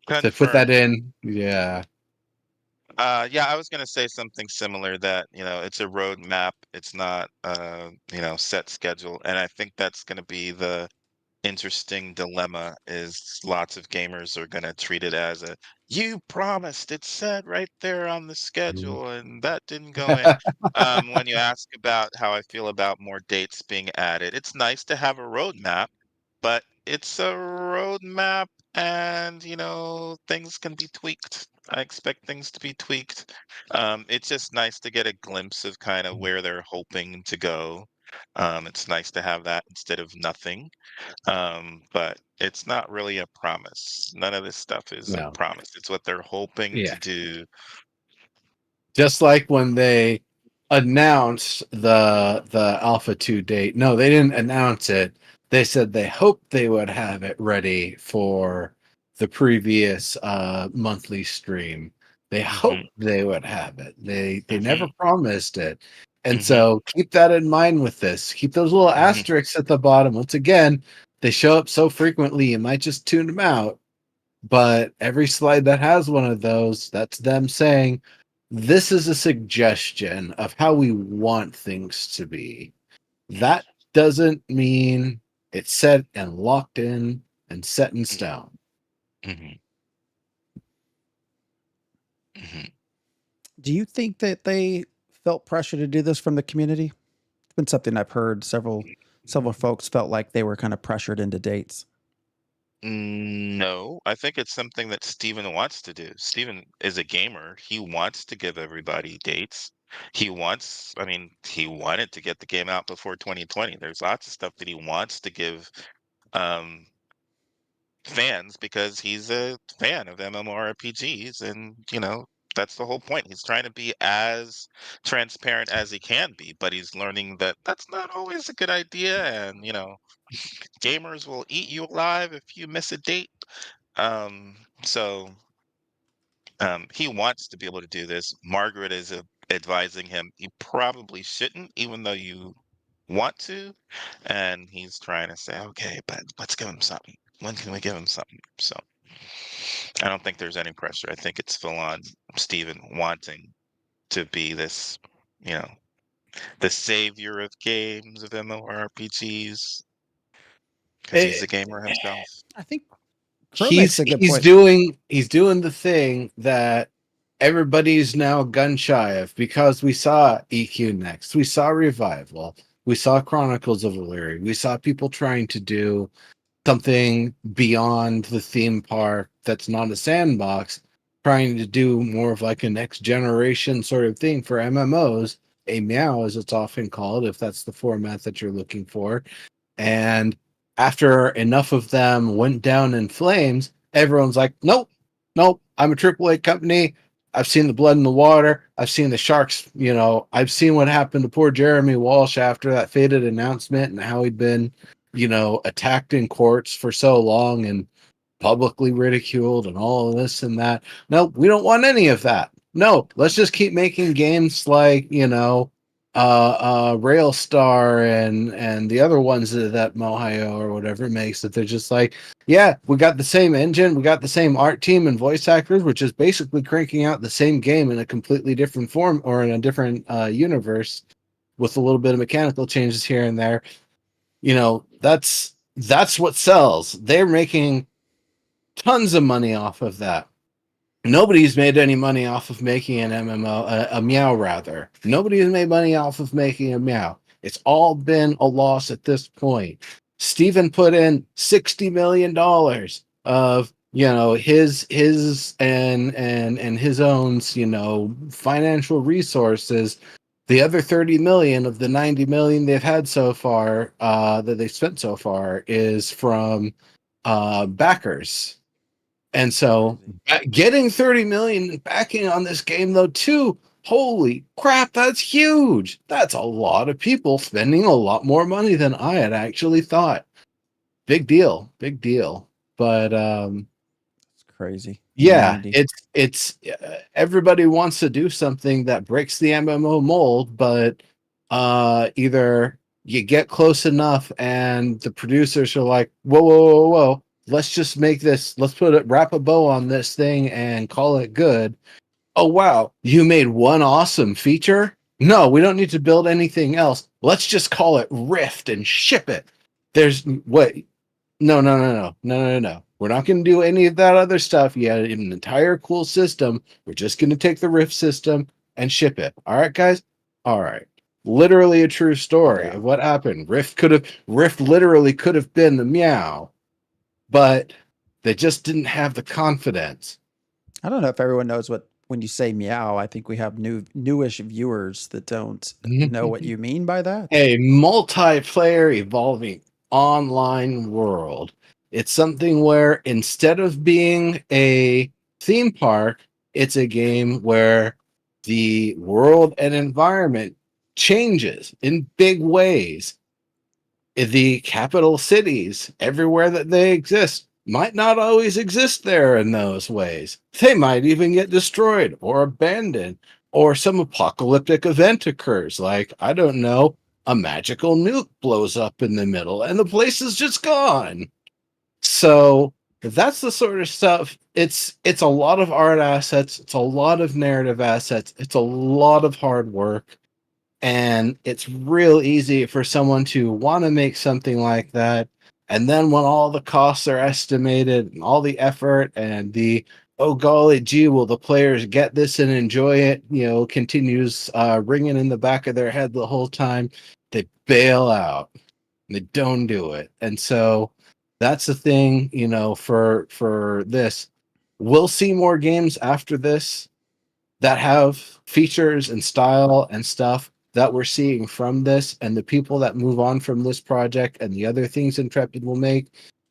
To put that confirmed. in, yeah. Yeah, I was gonna say something similar, that, you know, it's a roadmap. It's not, you know, set schedule, and I think that's gonna be the interesting dilemma. Is lots of gamers are gonna treat it as a, you promised, it said right there on the schedule, and that didn't go in. When you ask about how I feel about more dates being added, it's nice to have a roadmap, but it's a roadmap, and, you know, things can be tweaked. I expect things to be tweaked. It's just nice to get a glimpse of kind of where they're hoping to go. It's nice to have that instead of nothing. But it's not really a promise. None of this stuff is a No. promise. It's what they're hoping Yeah. to do. Just like when they announced the Alpha 2 date. No, they didn't announce it. They said they hoped they would have it ready for the previous monthly stream. They Hmm. hoped they would have it. They never Hmm. promised it. And Hmm. so keep that in mind with this. Keep those little Hmm. asterisks at the bottom. Once again, they show up so frequently you might just tune them out. But every slide that has one of those, that's them saying, this is a suggestion of how we want things to be. That doesn't mean it's set and locked in and set in stone. Hmm. Hmm. Do you think that they felt pressure to do this from the community? It's been something I've heard several folks felt like they were kind of pressured into dates. No, I think it's something that Steven wants to do. Steven is a gamer. He wants to give everybody dates. he wants. I mean, he wanted to get the game out before 2020. There's lots of stuff that he wants to give um, fans because he's a fan of MMORPGs, and that's the whole point. He's trying to be as transparent as he can be, but he's learning that that's not always a good idea, and gamers will eat you alive if you miss a date. So he wants to be able to do this. Margaret is advising him he probably shouldn't, even though you want to. And he's trying to say, okay, but let's give him something. When can we give him something? So I don't think there's any pressure. I think it's full on Steven wanting to be this, you know, the savior of games, of MMORPGs, because he's Eh, a gamer himself. I think Crow makes a good he's point. doing the thing that everybody's now gun shy of, because we saw EQ Next, we saw Revival, we saw Chronicles of Illyria, we saw people trying to do something beyond the theme park that's not a sandbox, trying to do more of like a next generation sort of thing for MMOs, a meow as it's often called, if that's the format that you're looking for. And after enough of them went down in flames, everyone's like, nope, nope, I'm a AAA company. I've seen the blood in the water. I've seen the sharks. I've seen what happened to poor Jeremy Walsh after that faded announcement and how he'd been, attacked in courts for so long and publicly ridiculed and all of this and that. No, we don't want any of that. No, let's just keep making games like, Railstar and the other ones that Mohio or whatever makes, that they're just like, yeah, we got the same engine, we got the same art team and voice actors, which is basically cranking out the same game in a completely different form or in a different universe with a little bit of mechanical changes here and there. That's what sells. They're making tons of money off of that. Nobody's made any money off of making an MMO, a meow rather. Nobody has made money off of making a meow. It's all been a loss at this point. Steven put in $60 million of his and his own financial resources. The other 30 million of the 90 million they've had so far, that they've spent so far, is from backers. And so getting 30 million backing on this game though too, holy crap, that's huge. That's a lot of people spending a lot more money than I had actually thought. Big deal, big deal. But It's crazy. yeah, 90. it's everybody wants to do something that breaks the MMO mold, but either you get close enough and the producers are like, whoa, whoa, whoa, whoa, let's just make this, let's wrap a bow on this thing and call it good. Oh wow, you made one awesome feature? No, we don't need to build anything else. Let's just call it Rift and ship it. There's what? No. We're not going to do any of that other stuff. You had an entire cool system. We're just going to take the Rift system and ship it. All right, guys? All right. Literally a true story of what happened. Rift literally could have been the meow, but they just didn't have the confidence. I don't know if everyone knows what, when you say meow, I think we have newish viewers that don't know what you mean by that. A multiplayer evolving online world. It's something where instead of being a theme park, it's a game where the world and environment changes in big ways. The capital cities, everywhere that they exist, might not always exist there in those ways. They might even get destroyed or abandoned, or some apocalyptic event occurs, like, I don't know, a magical nuke blows up in the middle and the place is just gone. So that's the sort of stuff. It's a lot of art assets, it's a lot of narrative assets, it's a lot of hard work. And it's real easy for someone to want to make something like that. And then when all the costs are estimated and all the effort and the, oh golly gee, will the players get this and enjoy it, continues ringing in the back of their head the whole time, they bail out. They don't do it. And so that's the thing, for this. We'll see more games after this. that have features and style and stuff that we're seeing from this, and the people that move on from this project and the other things Intrepid will make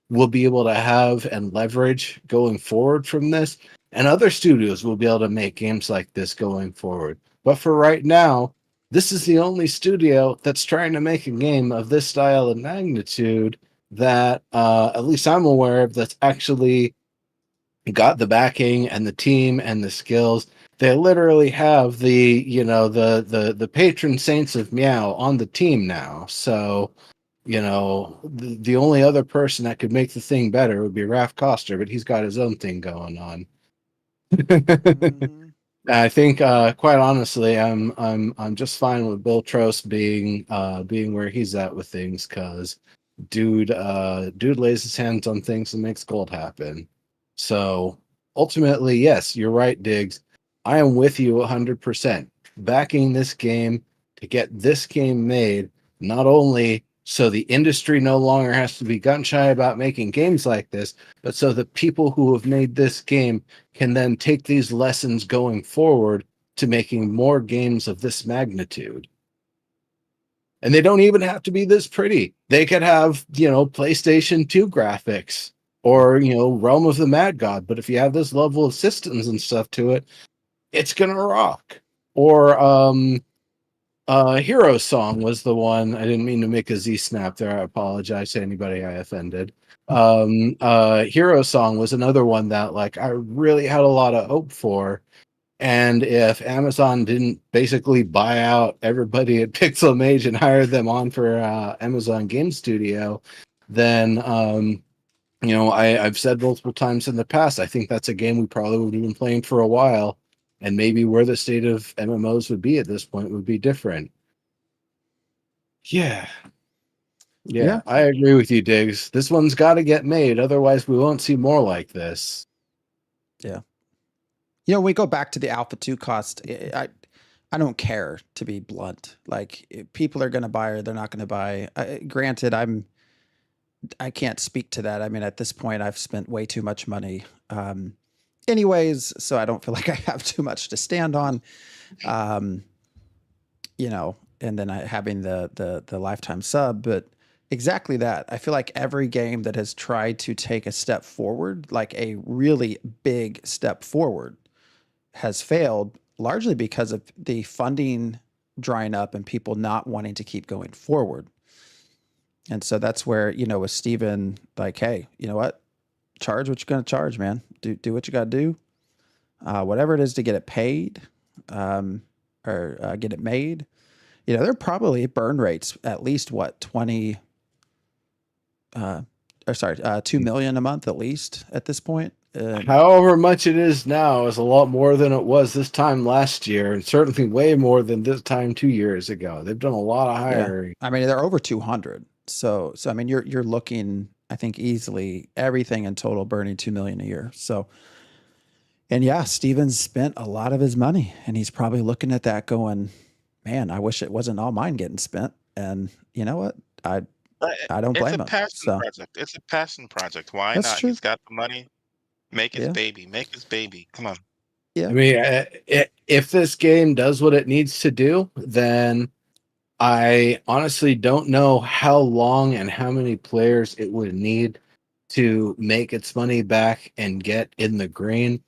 will be able to have and leverage going forward from this, and other studios will be able to make games like this going forward. But for right now, this is the only studio that's trying to make a game of this style and magnitude that at least I'm aware of, that's actually got the backing and the team and the skills. They literally have the, you know, the patron saints of Meow on the team now. So, you know, the only other person that could make the thing better would be Raph Koster, but he's got his own thing going on. Mhm. I think, quite honestly, I'm just fine with Bill Trost being where he's at with things, because dude lays his hands on things and makes gold happen. So ultimately, yes, you're right, Diggs. I am with you 100%. Backing this game to get this game made, not only so the industry no longer has to be gun shy about making games like this, but so the people who have made this game can then take these lessons going forward to making more games of this magnitude. And they don't even have to be this pretty. They could have, you know, PlayStation 2 graphics or, you know, Realm of the Mad God. But if you have this level of systems and stuff to it, it's gonna rock. Or Hero Song was the one. I didn't mean to make a Z snap there. I apologize to anybody I offended. Hero Song was another one that, like, I really had a lot of hope for. And if Amazon didn't basically buy out everybody at Pixel Mage and hire them on for Amazon Game Studio, then you know, I've said multiple times in the past, I think that's a game we probably would have been playing for a while, and maybe where the state of MMOs would be at this point would be different. Yeah. Yeah. I agree with you, Diggs. This one's got to get made, otherwise we won't see more like this. Yeah. You know, we go back to the Alpha 2 cost. I don't care, to be blunt. Like, if people are going to buy or they're not going to buy. Granted, I can't speak to that. I mean, at this point, I've spent way too much money, anyways, so I don't feel like I have too much to stand on. You know, and then having the lifetime sub, but exactly that. I feel like every game that has tried to take a step forward, like a really big step forward, has failed, largely because of the funding drying up and people not wanting to keep going forward. And so that's where, you know, with Steven, like, hey, you know what? Charge what you're going to charge, man. Do what you got to do. Whatever it is to get it paid, or get it made. You know, they're probably burn rates at least what, 2 million a month at least at this point. However much it is now is a lot more than it was this time last year, and certainly way more than this time 2 years ago. They've done a lot of hiring. Yeah. I mean, they're over 200. So I mean, you're looking, I think, easily everything in total burning 2 million a year. So, and yeah, Steven's spent a lot of his money, and he's probably looking at that going, man, I wish it wasn't all mine getting spent. And you know what? I don't It's blame a him. passion So project. It's a passion project. Why that's not? true. He's got the money. Make his Yeah. baby. Make his baby. Come on. Yeah. I mean, if this game does what it needs to do, then I honestly don't know how long and how many players it would need to make its money back and get in the green.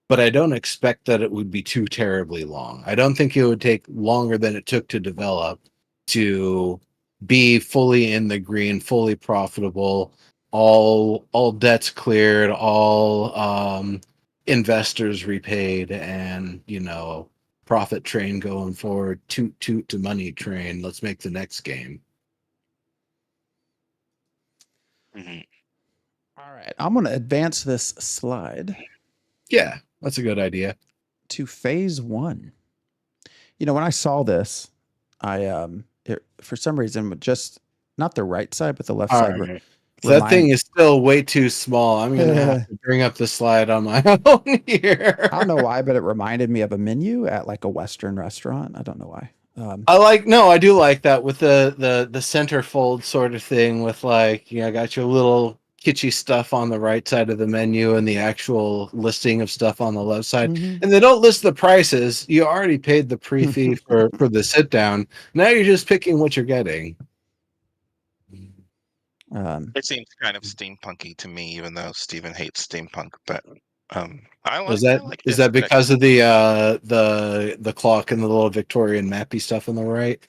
But I don't expect that it would be too terribly long. I don't think it would take longer than it took to develop to be fully in the green, fully profitable, all debts cleared, all investors repaid, and, you know, profit train going forward, toot toot to money train. Let's make the next game. Mhm. All right. I'm going to advance this slide Yeah, that's a good idea. to phase 1. You know, when I saw this, for some reason, just not the right side, but the left All side. right. That thing is still way too small. I'm going to have to bring up the slide on my own here. I don't know why, but it reminded me of a menu at like a Western restaurant. I don't know why. I do like that with the centerfold sort of thing with, like, you know, got your little kitschy stuff on the right side of the menu and the actual listing of stuff on the left side. Mhm. And they don't list the prices. You already paid the pre-fee for the sit down. Now you're just picking what you're getting. It seems kind of steampunky to me, even though Steven hates steampunk. But I Is like that the is that aesthetic. because of the clock and the little Victorian mappy stuff on the right?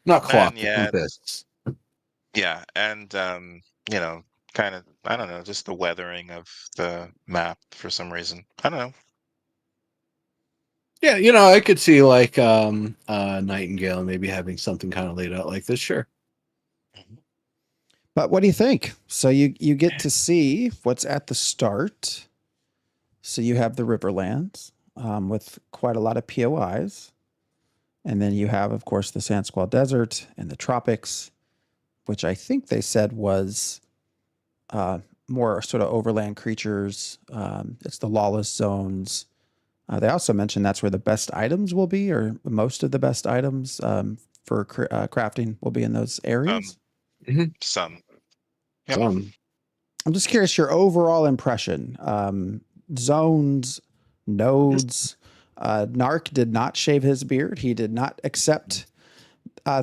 Not clock, And the yeah, compass. yeah, and you know, kind of, I don't know, just the weathering of the map for some reason. I don't know. Yeah, you know, I could see like Nightingale maybe having something kind of laid out like this. Sure. But what do you think? So you get to see what's at the start. So you have the Riverlands with quite a lot of POIs. And then you have, of course, the Sand Squall Desert and the tropics, which I think they said was more sort of overland creatures. It's the lawless zones. They also mentioned that's where the best items will be, or most of the best items for crafting will be in those areas. Some. Yep. I'm just curious your overall impression. Zones, nodes. Narc did not shave his beard. He did not accept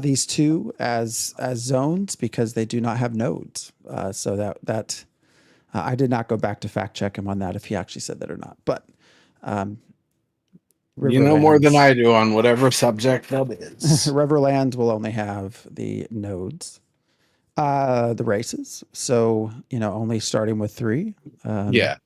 these two as zones because they do not have nodes. So that I did not go back to fact check him on that if he actually said that or not. But you know more than Riverlands- I do on whatever subject that is. Riverlands will only have the nodes. The races. So, only starting with 3. Yeah.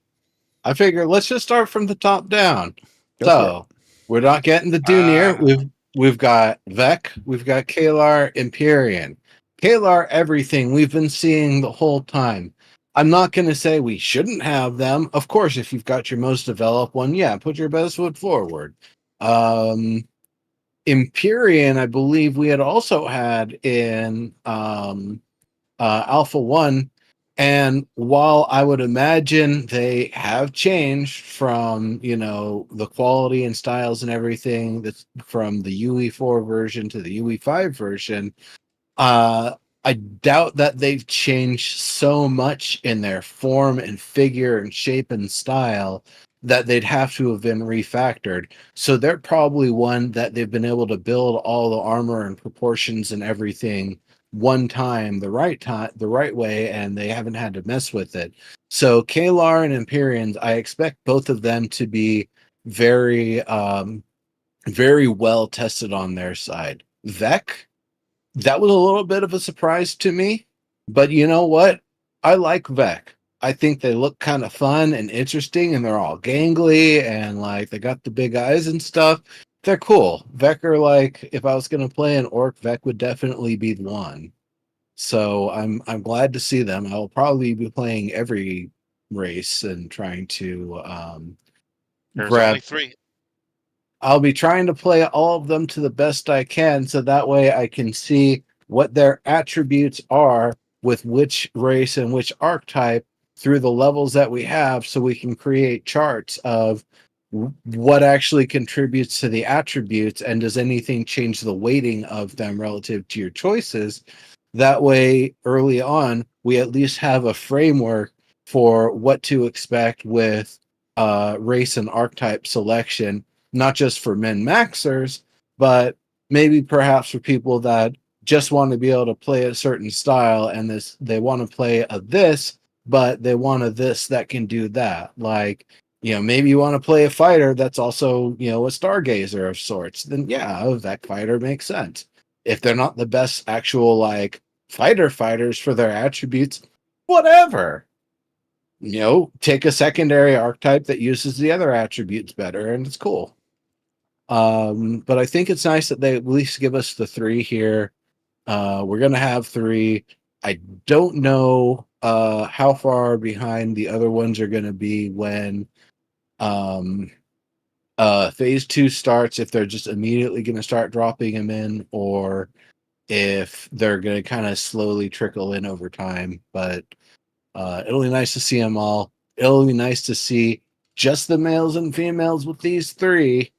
I figure let's just start from the top down. Go for So we're not getting the Dunir. We've got Vec, we've got Kalar, Empyrean. Kalar, everything we've been seeing the whole time. I'm not going to say we shouldn't have them. Of course, if you've got your most developed one, yeah, put your best foot forward. Empyrean, I believe we had also had in Alpha 1. And while I would imagine they have changed from, the quality and styles and everything that's from the UE4 version to the UE5 version, I doubt that they've changed so much in their form and figure and shape and style that they'd have to have been refactored. So they're probably one that they've been able to build all the armor and proportions and everything one time, the right way, and they haven't had to mess with it. So Kalar and Empyreans, I expect both of them to be very, very well tested on their side. Vec, that was a little bit of a surprise to me, but you know what? I like Vec. I think they look kind of fun and interesting, and they're all gangly and like they got the big eyes and stuff. They're cool. Vec are like, if I was going to play an orc, Vec would definitely be the one. So I'm glad to see them. I'll probably be playing every race and trying to There's grab. only 3. I'll be trying to play all of them to the best I can, so that way I can see what their attributes are with which race and which archetype through the levels that we have, so we can create charts of what actually contributes to the attributes and does anything change the weighting of them relative to your choices. That way, early on, we at least have a framework for what to expect with race and archetype selection, not just for min-maxers, but maybe perhaps for people that just want to be able to play a certain style and they want to play a this, but they want a this that can do that. Like, maybe you want to play a fighter that's also, a stargazer of sorts. Then yeah, a Vec fighter makes sense. If they're not the best actual like fighters for their attributes, whatever. Take a secondary archetype that uses the other attributes better, and it's cool. But I think it's nice that they at least give us the 3 here. We're gonna have 3. I don't know how far behind the other ones are gonna be when phase 2 starts, if they're just immediately gonna start dropping them in, or if they're gonna kind of slowly trickle in over time. But it'll be nice to see them all. It'll be nice to see just the males and females with these 3,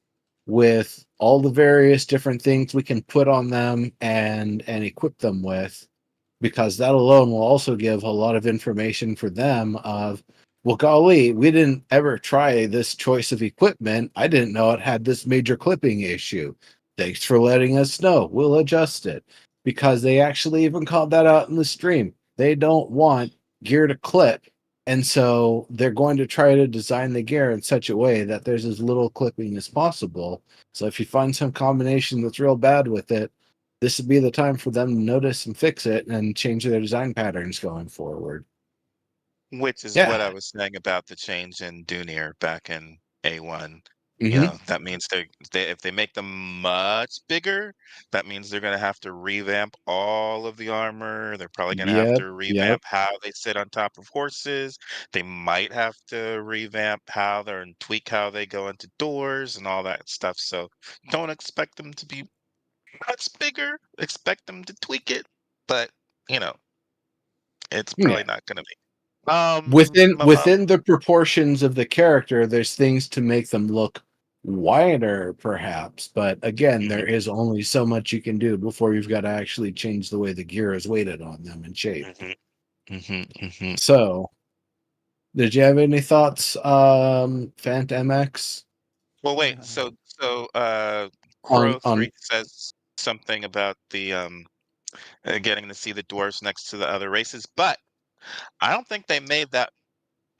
with all the various different things we can put on them and equip them with, because that alone will also give a lot of information for them of, well, golly, we didn't ever try this choice of equipment. I didn't know it had this major clipping issue. Thanks for letting us know. We'll adjust it. Because they actually even called that out in the stream. They don't want gear to clip. And so they're going to try to design the gear in such a way that there's as little clipping as possible. So if you find some combination that's real bad with it, this would be the time for them to notice and fix it and change their design patterns going forward. Which is what Yeah. I was saying about the change in Dunir back in A1. You Mm-hmm. know, that means they if they make them much bigger, that means they're gonna have to revamp all of the armor. They're probably gonna have Yep. to Yep. revamp how they sit on top of horses. They might have to revamp how they're and tweak how they go into doors and all that stuff. So don't expect them to be much bigger. Expect them to tweak it, but you know, it's Yeah. probably not gonna be. Within the proportions of the character, there's things to make them look wider, perhaps. But again, there is only so much you can do before you've got to actually change the way the gear is weighted on them and shaped. So, did you have any thoughts, Fant MX? Well, Yeah. wait. So On Crow 3 says something about the getting to see the dwarves next to the other races, but I don't think they made that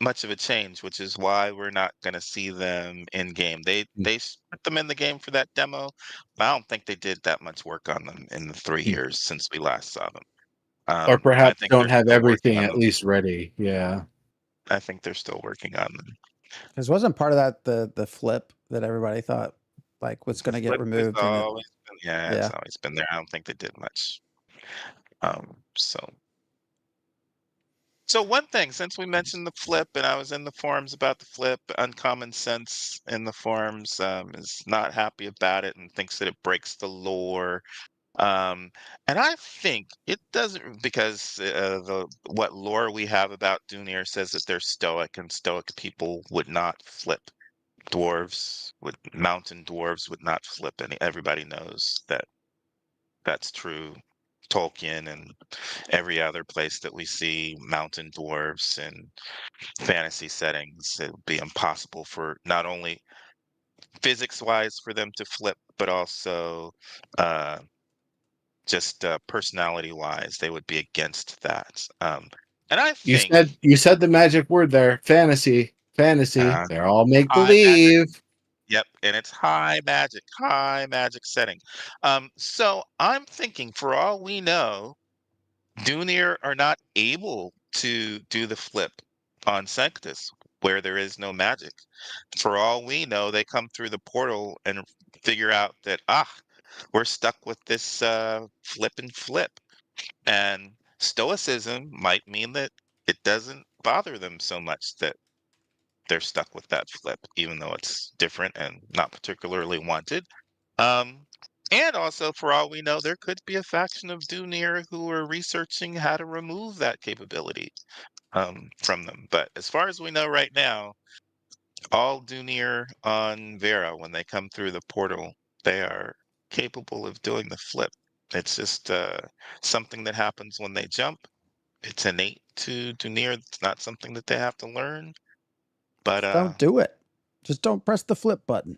much of a change, which is why we're not going to see them in game. They put them in the game for that demo, but I don't think they did that much work on them in the 3 years since we last saw them. or I perhaps think don't they're have still working everything on at them. least ready. Yeah. I think they're still working on them. Because wasn't part of that the flip that everybody thought like was going to get Flip has removed, and always been, yeah, it's yeah. always been there. I don't think they did much. So one thing, since we mentioned the flip, and I was in the forums about the flip, Uncommon Sense in the forums is not happy about it and thinks that it breaks the lore. Um, and I think it doesn't because the what lore we have about Dunir says that they're stoic, and stoic people would not flip. Mountain dwarves would not flip, and everybody knows that that's true. Tolkien and every other place that we see mountain dwarves in fantasy settings, it would be impossible for not only physics wise for them to flip, but also uh, just personality wise, they would be against that. And I You think said the magic word there. Fantasy. Fantasy. uh, They're all make high magic. believe. Yep, and it's high magic setting. So I'm thinking, for all we know, Dunir are not able to do the flip on Sanctus, where there is no magic. For all we know, they come through the portal and figure out that, we're stuck with this flip and flip. And stoicism might mean that it doesn't bother them so much that they're stuck with that flip, even though it's different and not particularly wanted. Um, and also, for all we know, there could be a faction of Dunir who are researching how to remove that capability from them. But as far as we know right now, all Dunir on Vera, when they come through the portal, they are capable of doing the flip. It's just something that happens when they jump. It's innate to Dunir. It's not something that they have to learn. But Just don't do it. Just don't press the flip button.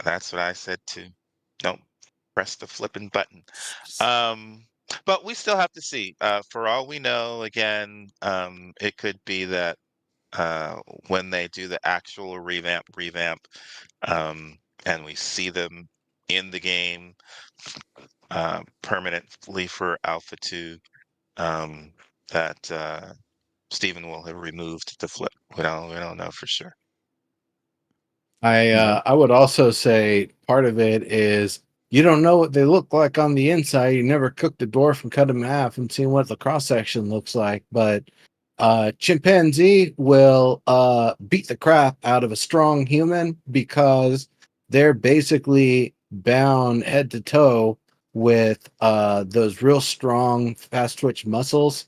that's what I said too. Don't press the flipping button. Just- But we still have to see. For all we know, again, it could be that when they do the actual revamp, and we see them in the game permanently for Alpha 2, that Steven will have removed the flip. We don't know for sure. I would also say part of it is you don't know what they look like on the inside. You never cooked the dwarf and cut them in half and seen what the cross section looks like. But chimpanzee will beat the crap out of a strong human because they're basically bound head to toe with those real strong fast twitch muscles.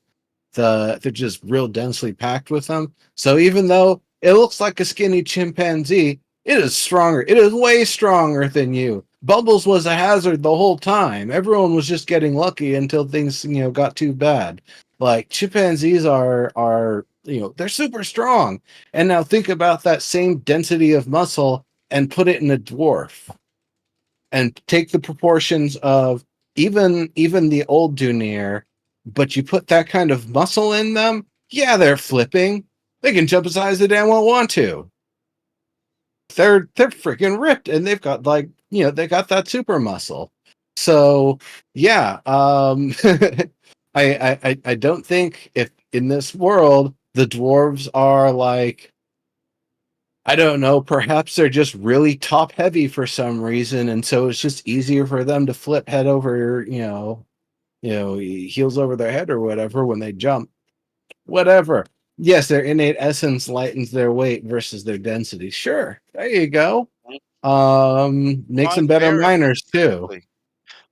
They're just real densely packed with them. So even though it looks like a skinny chimpanzee, it is stronger. It is way stronger than you. Bubbles was a hazard the whole time. Everyone was just getting lucky until things, got too bad. Like chimpanzees are they're super strong. And now think about that same density of muscle and put it in a dwarf. And take the proportions of even the old Dunir, but you put that kind of muscle in them, yeah, they're flipping. They can jump as high as they damn well want to. They're freaking ripped, and they've got they got that super muscle. So yeah, I don't think if in this world the dwarves are like, I don't know, perhaps they're just really top heavy for some reason, and so it's just easier for them to flip head over, heels over their head or whatever when they jump. Whatever. Yes, their innate essence lightens their weight versus their density. Sure, there you go. Makes them On better Vera miners too. specifically.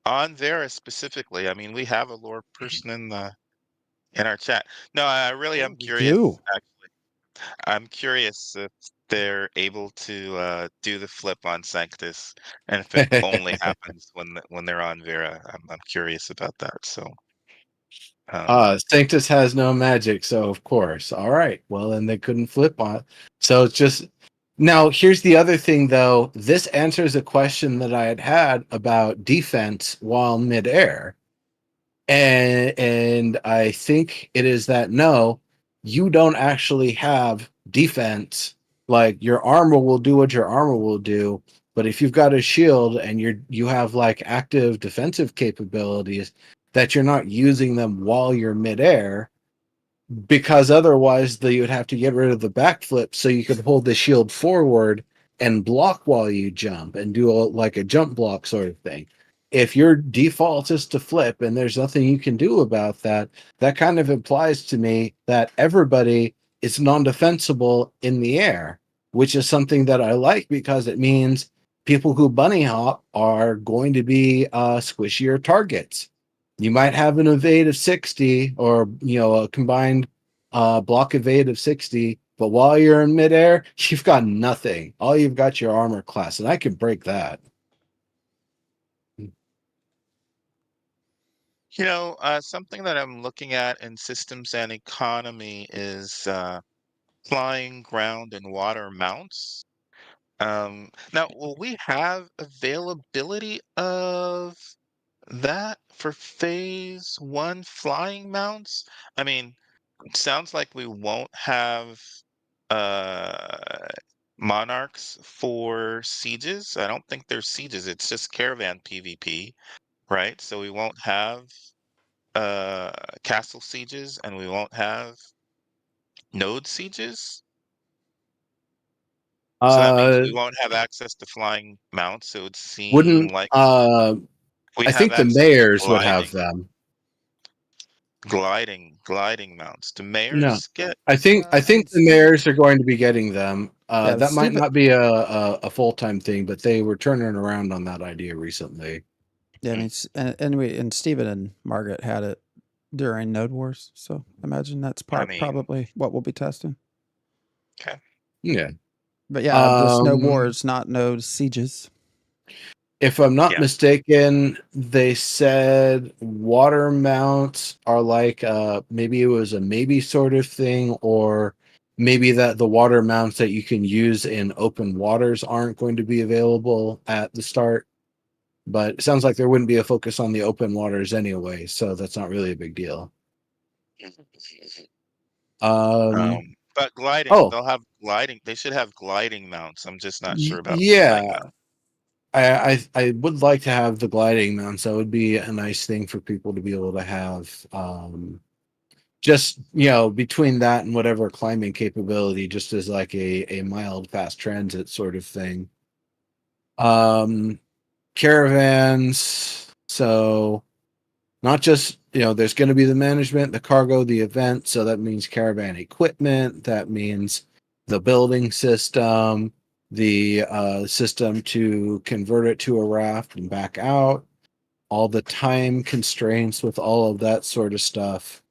On Vera specifically. I mean, we have a lore person in our chat. No, I really am We curious. do. Actually, I'm curious if they're able to do the flip on Sanctus, and if it only happens when they're on Vera. I'm curious about that. So, Sanctus has no magic, so of course. All right. Well, then they couldn't flip on. So it's just now. Here's the other thing, though. This answers a question that I had about defense while midair, and I think it is that no, you don't actually have defense. Like your armor will do what your armor will do, but if you've got a shield and you have like active defensive capabilities that you're not using them while you're midair, because otherwise you would have to get rid of the backflip so you could hold the shield forward and block while you jump and do like a jump block sort of thing. If your default is to flip and there's nothing you can do about that, that kind of implies to me that everybody is non-defensible in the air, which is something that I like because it means people who bunny hop are going to be squishier targets. You might have an evade of 60 or a combined block evade of 60, but while you're in midair, you've got nothing. All you've got your armor class, and I can break that. something that I'm looking at in systems and economy is flying, ground, and water mounts. Now, will we have availability of that for phase one flying mounts? I mean, it sounds like we won't have uh monarchs for sieges. I don't think there's sieges, it's just caravan PvP, right? So we won't have uh castle sieges and we won't have node sieges. So that means Uh, we won't have access to flying mounts. It would seem wouldn't like we I have think the access to mayors would have them. gliding mounts. Do No, mayors get I think the Stephen. mayors are going to be getting them. Yeah, That might Stephen. not be a full-time thing, but they were turning around on that idea recently. Yeah, I mean, and Stephen and Margaret had it during Node Wars, so I imagine that's I mean, probably what we'll be testing. okay. Yeah. But yeah, just Node Um, Wars, not Node Sieges. If I'm not Yeah. mistaken, they said water mounts are like maybe it was a maybe sort of thing, or maybe that the water mounts that you can use in open waters aren't going to be available at the start. But it sounds like there wouldn't be a focus on the open waters anyway, so that's not really a big deal. Um, But gliding, oh, they'll have gliding. They should have gliding mounts. I'm just not sure about flying yeah, mounts. I would like to have the gliding mounts. That would be a nice thing for people to be able to have. Just between that and whatever climbing capability, just as like a mild fast transit sort of thing. Um, Caravans. So not just there's going to be the management, the cargo, the event. So that means caravan equipment. That means the building system, the system to convert it to a raft and back out, all the time constraints with all of that sort of stuff.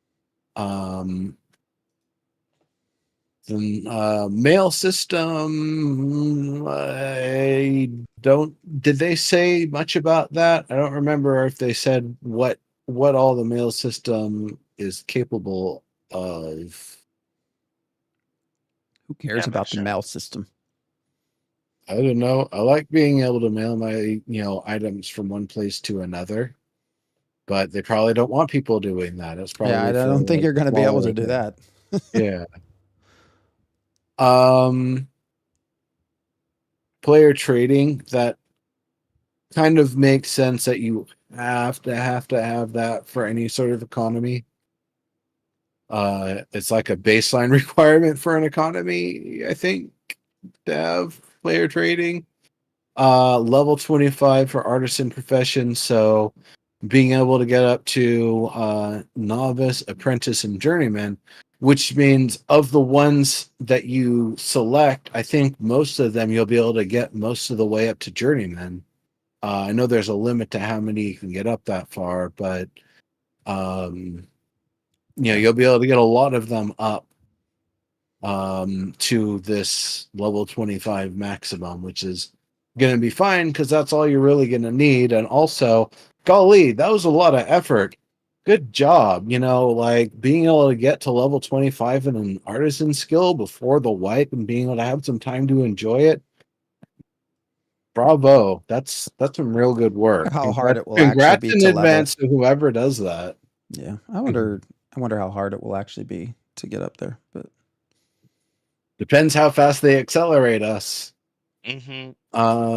The mail system, I don't. Did they say much about that? I don't remember if they said what all the mail system is capable of. Who cares I'm not about the sure. mail system? I don't know. I like being able to mail my items from one place to another, but they probably don't want people doing that. It's Yeah, I probably for don't think like you're going to be able smaller to do that. Yeah. Um, Player trading, that kind of makes sense that you have that for any sort of economy. It's like a baseline requirement for an economy, I think, to have player trading. Level 25 for artisan profession, so being able to get up to novice, apprentice, and journeyman, which means of the ones that you select, I think most of them you'll be able to get most of the way up to journeyman. I know there's a limit to how many you can get up that far, but um, you'll be able to get a lot of them up to this level 25 maximum, which is going to be fine because that's all you're really going to need. And also, golly, that was a lot of effort. Good job. Like being able to get to level 25 in an artisan skill before the wipe and being able to have some time to enjoy it. Bravo. That's some real good work. How hard it will actually Congrats be in to level. advance to whoever does that. Yeah, I wonder how hard it will actually be to get up there. But Depends how fast they accelerate us. Hmm.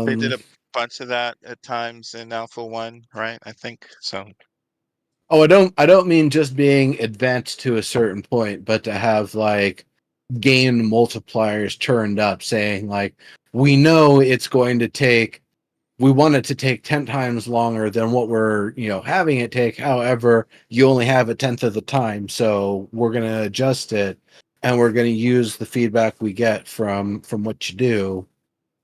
They did Um, a bunch of that at times in Alpha 1, right? I think so. Oh, I don't mean just being advanced to a certain point, but to have like gain multipliers turned up saying like we know it's going to take we want it to take 10 times longer than what we're, having it take. However, you only have a tenth of the time, so we're going to adjust it and we're going to use the feedback we get from what you do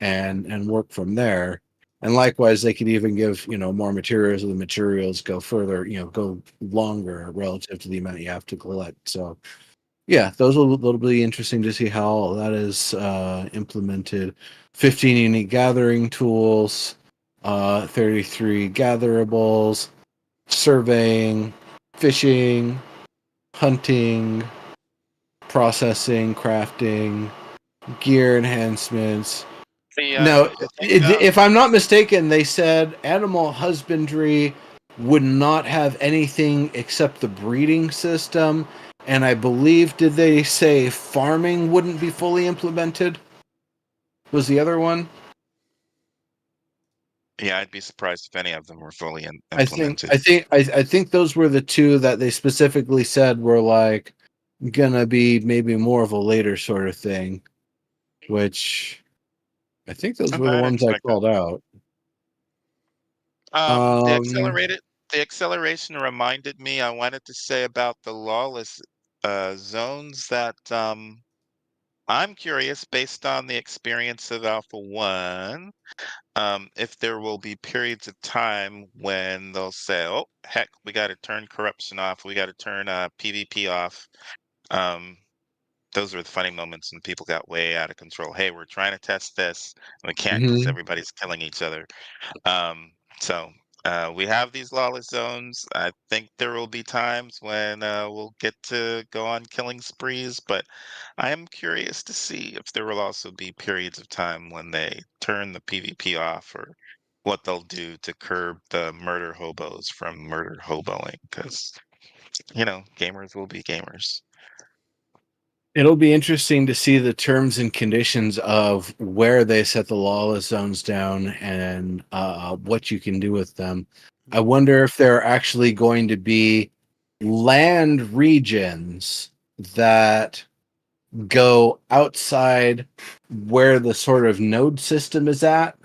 and work from there. And likewise, they could even give more materials, and the materials go further, go longer relative to the amount you have to collect. So yeah, those will be interesting to see how that is implemented. 15 unique gathering tools, 33 gatherables, surveying, fishing, hunting, processing, crafting, gear enhancements. No, I think if I'm not mistaken, they said animal husbandry would not have anything except the breeding system. And I believe, did they say farming wouldn't be fully implemented? Was the other one? yeah, I'd be surprised if any of them were fully I think implemented. I think I think those were the two that they specifically said were like gonna be maybe more of a later sort of thing, which I think those were the I'd ones I expect that. called out. The Um, accelerated the acceleration reminded me. I wanted to say about the lawless zones that I'm curious, based on the experience of Alpha 1, if there will be periods of time when they'll say, "Oh, heck, we got to turn corruption off. We got to turn PvP off." Um, those were the funny moments when people got way out of control. Hey, we're trying to test this, and we can't because mhm. everybody's killing each other. So we have these lawless zones. I think there will be times when we'll get to go on killing sprees, but I am curious to see if there will also be periods of time when they turn the PvP off or what they'll do to curb the murder hobos from murder hoboing. Because, gamers will be gamers. It'll be interesting to see the terms and conditions of where they set the lawless zones down and what you can do with them. I wonder if there are actually going to be land regions that go outside where the sort of node system is at,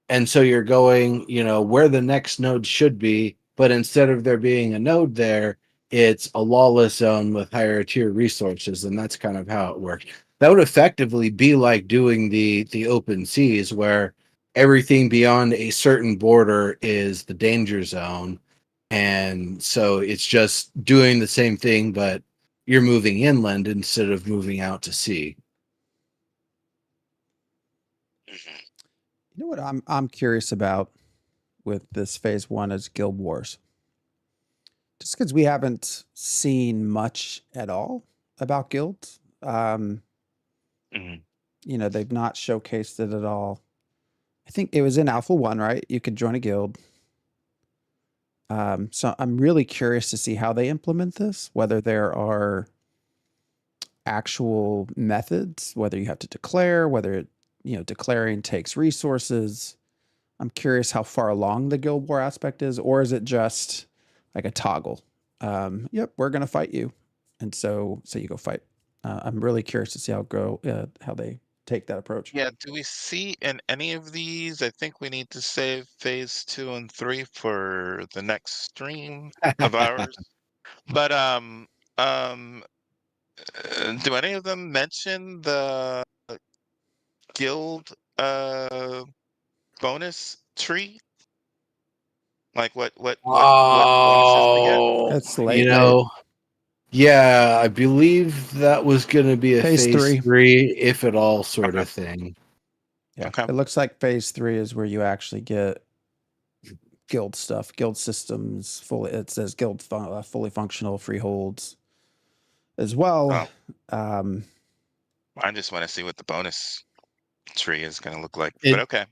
and so you're going, where the next node should be, but instead of there being a node there, it's a lawless zone with higher tier resources, and that's kind of how it works. That would effectively be like doing the open seas, where everything beyond a certain border is the danger zone, and so it's just doing the same thing, but you're moving inland instead of moving out to sea. You know what I'm curious about with this phase 1 is Guild Wars. Just because we haven't seen much at all about guilds. Mhm. You know, they've not showcased it at all. I think it was in Alpha 1, right? You could join a guild. So I'm really curious to see how they implement this, whether there are actual methods, whether you have to declare, whether declaring takes resources. I'm curious how far along the Guild War aspect is, or is it just like a toggle? Yep, we're gonna fight you, and so you go fight. I'm really curious to see how they take that approach. Yeah, do we see in any of these? I think we need to save phase 2 and 3 for the next stream of ours. But um, do any of them mention the guild bonus tree? Like what bonuses we get? Oh, It's late. yeah, I believe that was going to be a Phase phase 3. 3, if at all, sort Okay. of thing. Yeah, Okay. it looks like phase 3 is where you actually get guild stuff, guild systems. It says guild fully functional freeholds as well. Oh, Um, I just want to see what the bonus tree is going to look like. It, But okay.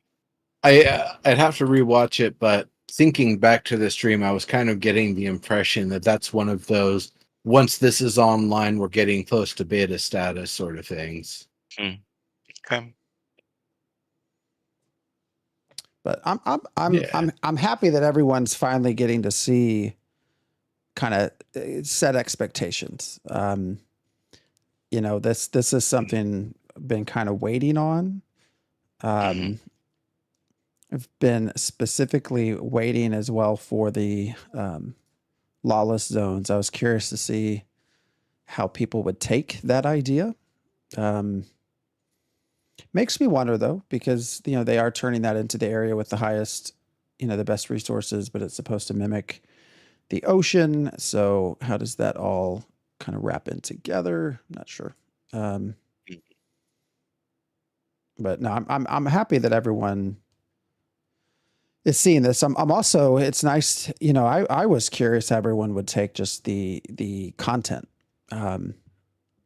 I'd have to rewatch it, but thinking back to the stream, I was kind of getting the impression that that's one of those, once this is online, we're getting close to beta status sort of things. Hmm. Okay. but Yeah. I'm happy that everyone's finally getting to see kind of set expectations. This is something I've been kind of waiting on. Mhm. I've been specifically waiting as well for the lawless zones. I was curious to see how people would take that idea. Makes me wonder though, because they are turning that into the area with the highest, the best resources, but it's supposed to mimic the ocean. So how does that all kind of wrap in together? Not sure. But no, I'm happy that everyone is seeing this. I'm also, it's nice, I was curious how everyone would take just the content.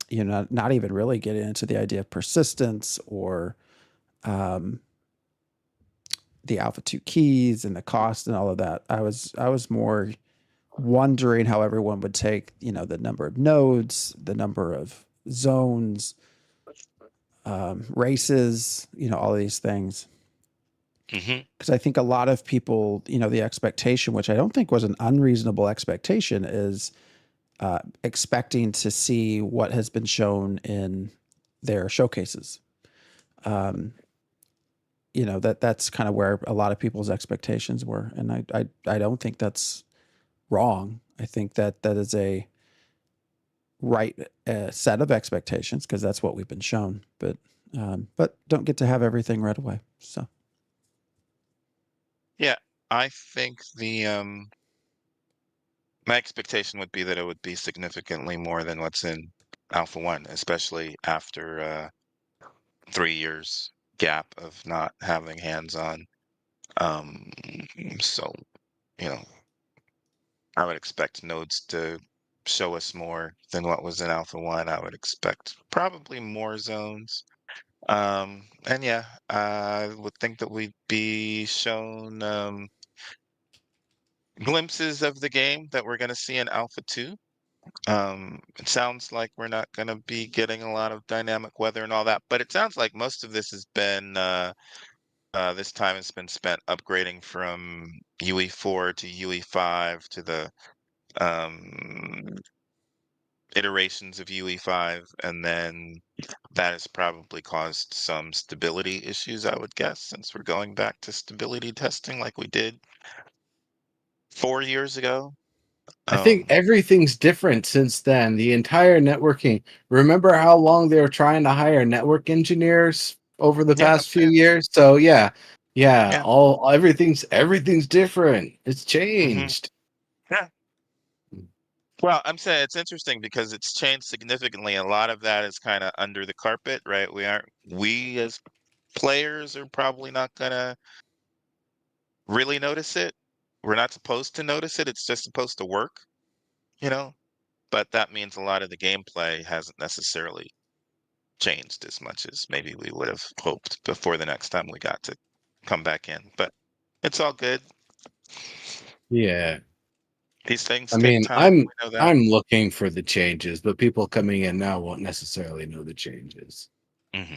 Not even really getting into the idea of persistence or the alpha 2 keys and the cost and all of that. I was more wondering how everyone would take, the number of nodes, the number of zones, races, all of these things. Mhm. Because I think a lot of people, the expectation, which I don't think was an unreasonable expectation, is expecting to see what has been shown in their showcases. That's kind of where a lot of people's expectations were, and I don't think that's wrong. I think that is a right set of expectations because that's what we've been shown, but don't get to have everything right away. So Yeah, I think my expectation would be that it would be significantly more than what's in Alpha 1, especially after 3 years gap of not having hands-on. Um, so, you know, I would expect nodes to show us more than what was in Alpha 1. I would expect probably more zones. And yeah, I would think that we'd be shown glimpses of the game that we're going to see in Alpha 2. It sounds like we're not going to be getting a lot of dynamic weather and all that, but it sounds like most of this has been this time has been spent upgrading from UE4 to UE5 to the um, iterations of UE5, and then that has probably caused some stability issues, I would guess, since we're going back to stability testing like we did 4 years ago. I think everything's different since then. The entire networking. Remember how long they were trying to hire network engineers over the Yeah, past few years? So yeah, yeah. all everything's different. It's Hmm. changed. Yeah. Well, I'm saying it's interesting because it's changed significantly. A lot of that is kind of under the carpet, right? We as players are probably not gonna really notice it. We're not supposed to notice it. It's just supposed to work, you know? But that means a lot of the gameplay hasn't necessarily changed as much as maybe we would have hoped before the next time we got to come back in. But it's all good. Yeah. These things I take mean, time. We know that. I'm looking for the changes, but people coming in now won't necessarily know the changes. Hmm.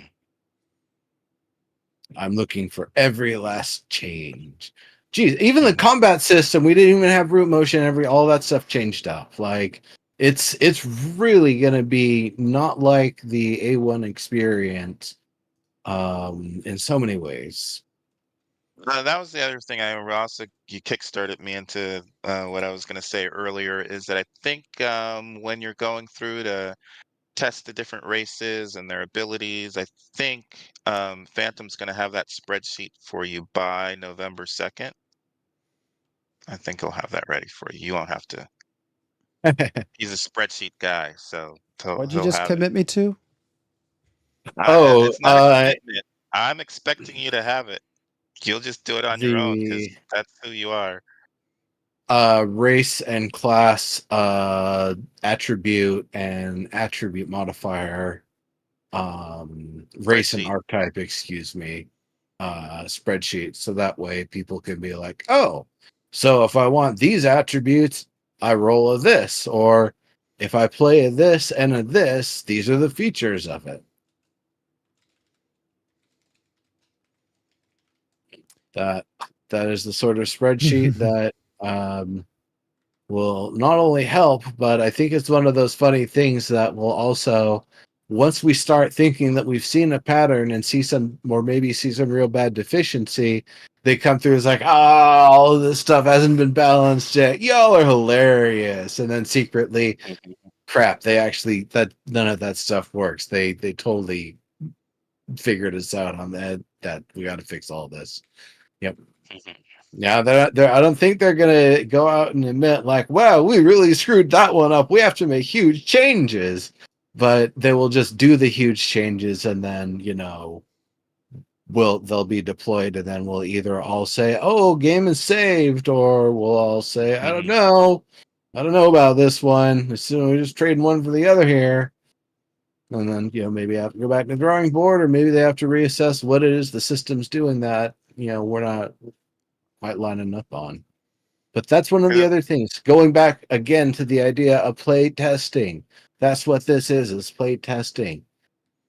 I'm looking for every last change. Geez, even the Hmm. combat system, we didn't even have root motion, all that stuff changed up. Like it's really gonna be not like the A1 experience in so many ways. That was the other thing. I also you kickstarted me into what I was going to say earlier is that I think when you're going through to test the different races and their abilities, I think Phantom's going to have that spreadsheet for you by November 2nd. I think he'll have that ready for you. You won't have to. He's a spreadsheet guy, so What'd you he'll just have it. commit me to? Oh, It's not a commitment. I'm expecting you to have it. You'll just do it on your own because the that's who you are. race and class attribute and attribute modifier race and Spreadsheet. archetype, excuse me, spreadsheet. So that way people can be like, oh, so if I want these attributes, I roll a this, or if I play a this and a this, these are the features of it. That is the sort of spreadsheet that will not only help, but I think it's one of those funny things that will also, once we start thinking that we've seen a pattern and see some, or maybe see some real bad deficiency, they come through as like, all of this stuff hasn't been balanced yet. Y'all are hilarious. And then secretly, crap, they actually, that none of that stuff works. They totally figured us out on that we got to fix all this. Yep. Mhm. Yeah, I don't think they're gonna go out and admit like, "Wow, we really screwed that one up. We have to make huge changes." But they will just do the huge changes, and then they'll be deployed, and then we'll either all say, "Oh, game is saved," or we'll all say, Mhm. I don't know about this one. So we're just trading one for the other here." And then maybe I have to go back to the drawing board, or maybe they have to reassess what it is the system's doing that we're not quite lining up on. But that's one of the Yeah. other things. Going back again to the idea of play testing. That's what this is play testing.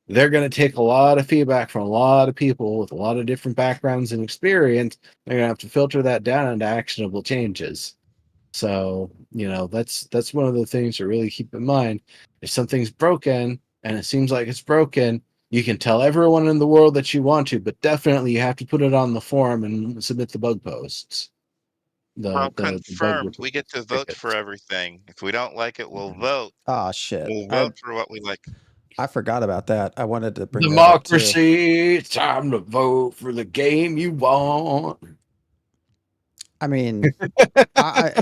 They're going to take a lot of feedback from a lot of people with a lot of different backgrounds and experience. They're going to have to filter that down into actionable changes. So, that's one of the things to really keep in mind. If something's broken and it seems like it's broken, you can tell everyone in the world that you want to, but definitely you have to put it on the forum and submit the bug posts. Well, The bug confirmed. We get to vote for tickets. everything. If we don't like it, we'll Mhm. vote. Oh shit. We'll vote for what we like. I forgot about that. I wanted to bring that up too. Democracy. It's time to vote for the game you want. I mean, I I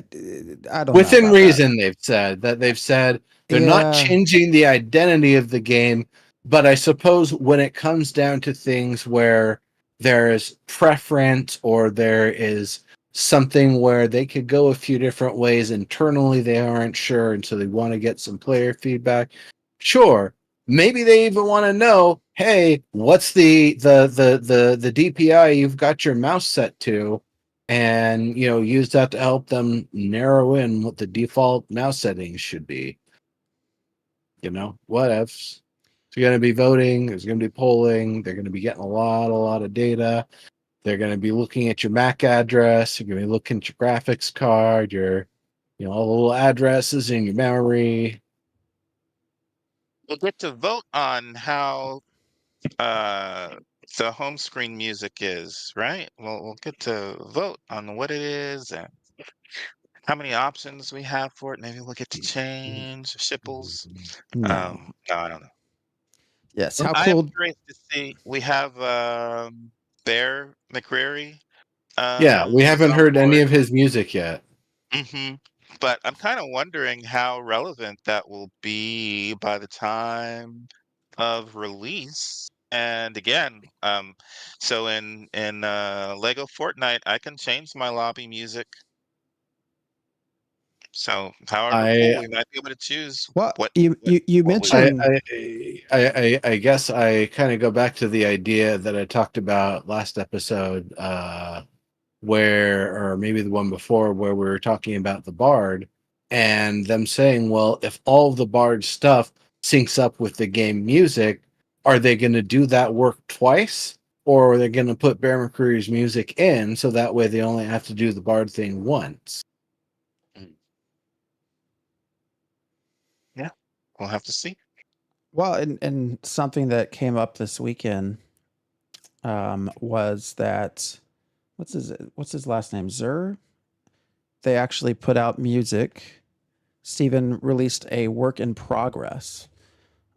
don't know Within about that. reason, they've said they're not Yeah. changing the identity of the game, but I suppose when it comes down to things where there is preference or there is something where they could go a few different ways internally, they aren't sure, and so they want to get some player feedback. Sure, maybe they even want to know, hey, what's the DPI you've got your mouse set to? And use that to help them narrow in what the default mouse settings should be. What ifs. There's going to be voting, there's going to be polling, they're going to be getting a lot of data. They're going to be looking at your MAC address, you're going to be looking at your graphics card, your all the little addresses in your memory. We'll get to vote on how uh, the home screen music is, right? We'll get to vote on what it is and how many options we have for it. Maybe we'll get to change shipples. No. No, I don't know. Yes. How I am cool? curious to see. We have Bear McCreary Yeah, we is haven't on heard any board. of his music yet. Hmm. But I'm kind of wondering how relevant that will be by the time of release. And again, so in Lego Fortnite, I can change my lobby music. So, however cool, I we might be able to choose Well, what you what we I mentioned I guess I kind of go back to the idea that I talked about last episode, where, or maybe the one before, where we were talking about the Bard and them saying, well, if all of the Bard stuff syncs up with the game music, are they going to do that work twice? Or are they going to put Bear McCreary's music in so that way they only have to do the Bard thing once? Yeah, we'll have to see. well, and something that came up this weekend was that what's his last name? Zur. They actually put out music. Steven released a work in progress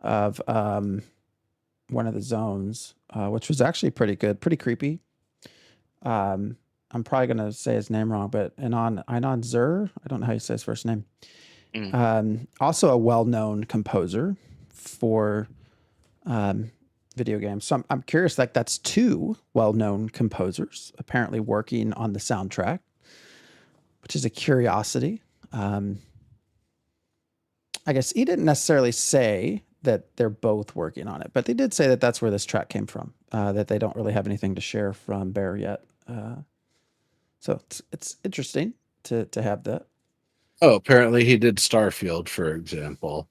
of one of the zones, which was actually pretty good, pretty creepy. I'm probably gonna say his name wrong, but Einon Zur, I don't know how you say his first name. Also a well-known composer for video games. So I'm curious, like that's two well-known composers apparently working on the soundtrack, which is a curiosity. I guess he didn't necessarily say that they're both working on it, but they did say that that's where this track came from. That they don't really have anything to share from Bear yet. So it's interesting to have that. Oh, apparently he did Starfield, for example.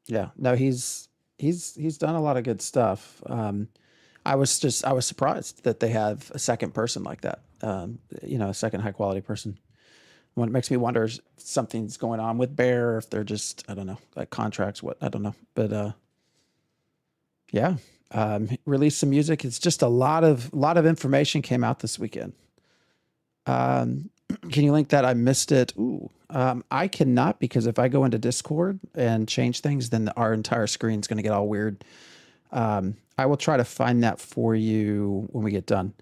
Yeah, no, he's done a lot of good stuff. I was surprised that they have a second person like that. A second high quality person. When it makes me wonder if something's going on with Bear, or if they're just, I don't know, like contracts, what, I don't know. But yeah, release some music. It's just a lot of information came out this weekend. Can you link that? I missed it. Ooh, I cannot, because if I go into Discord and change things, then our entire screen is going to get all weird. I will try to find that for you when we get done.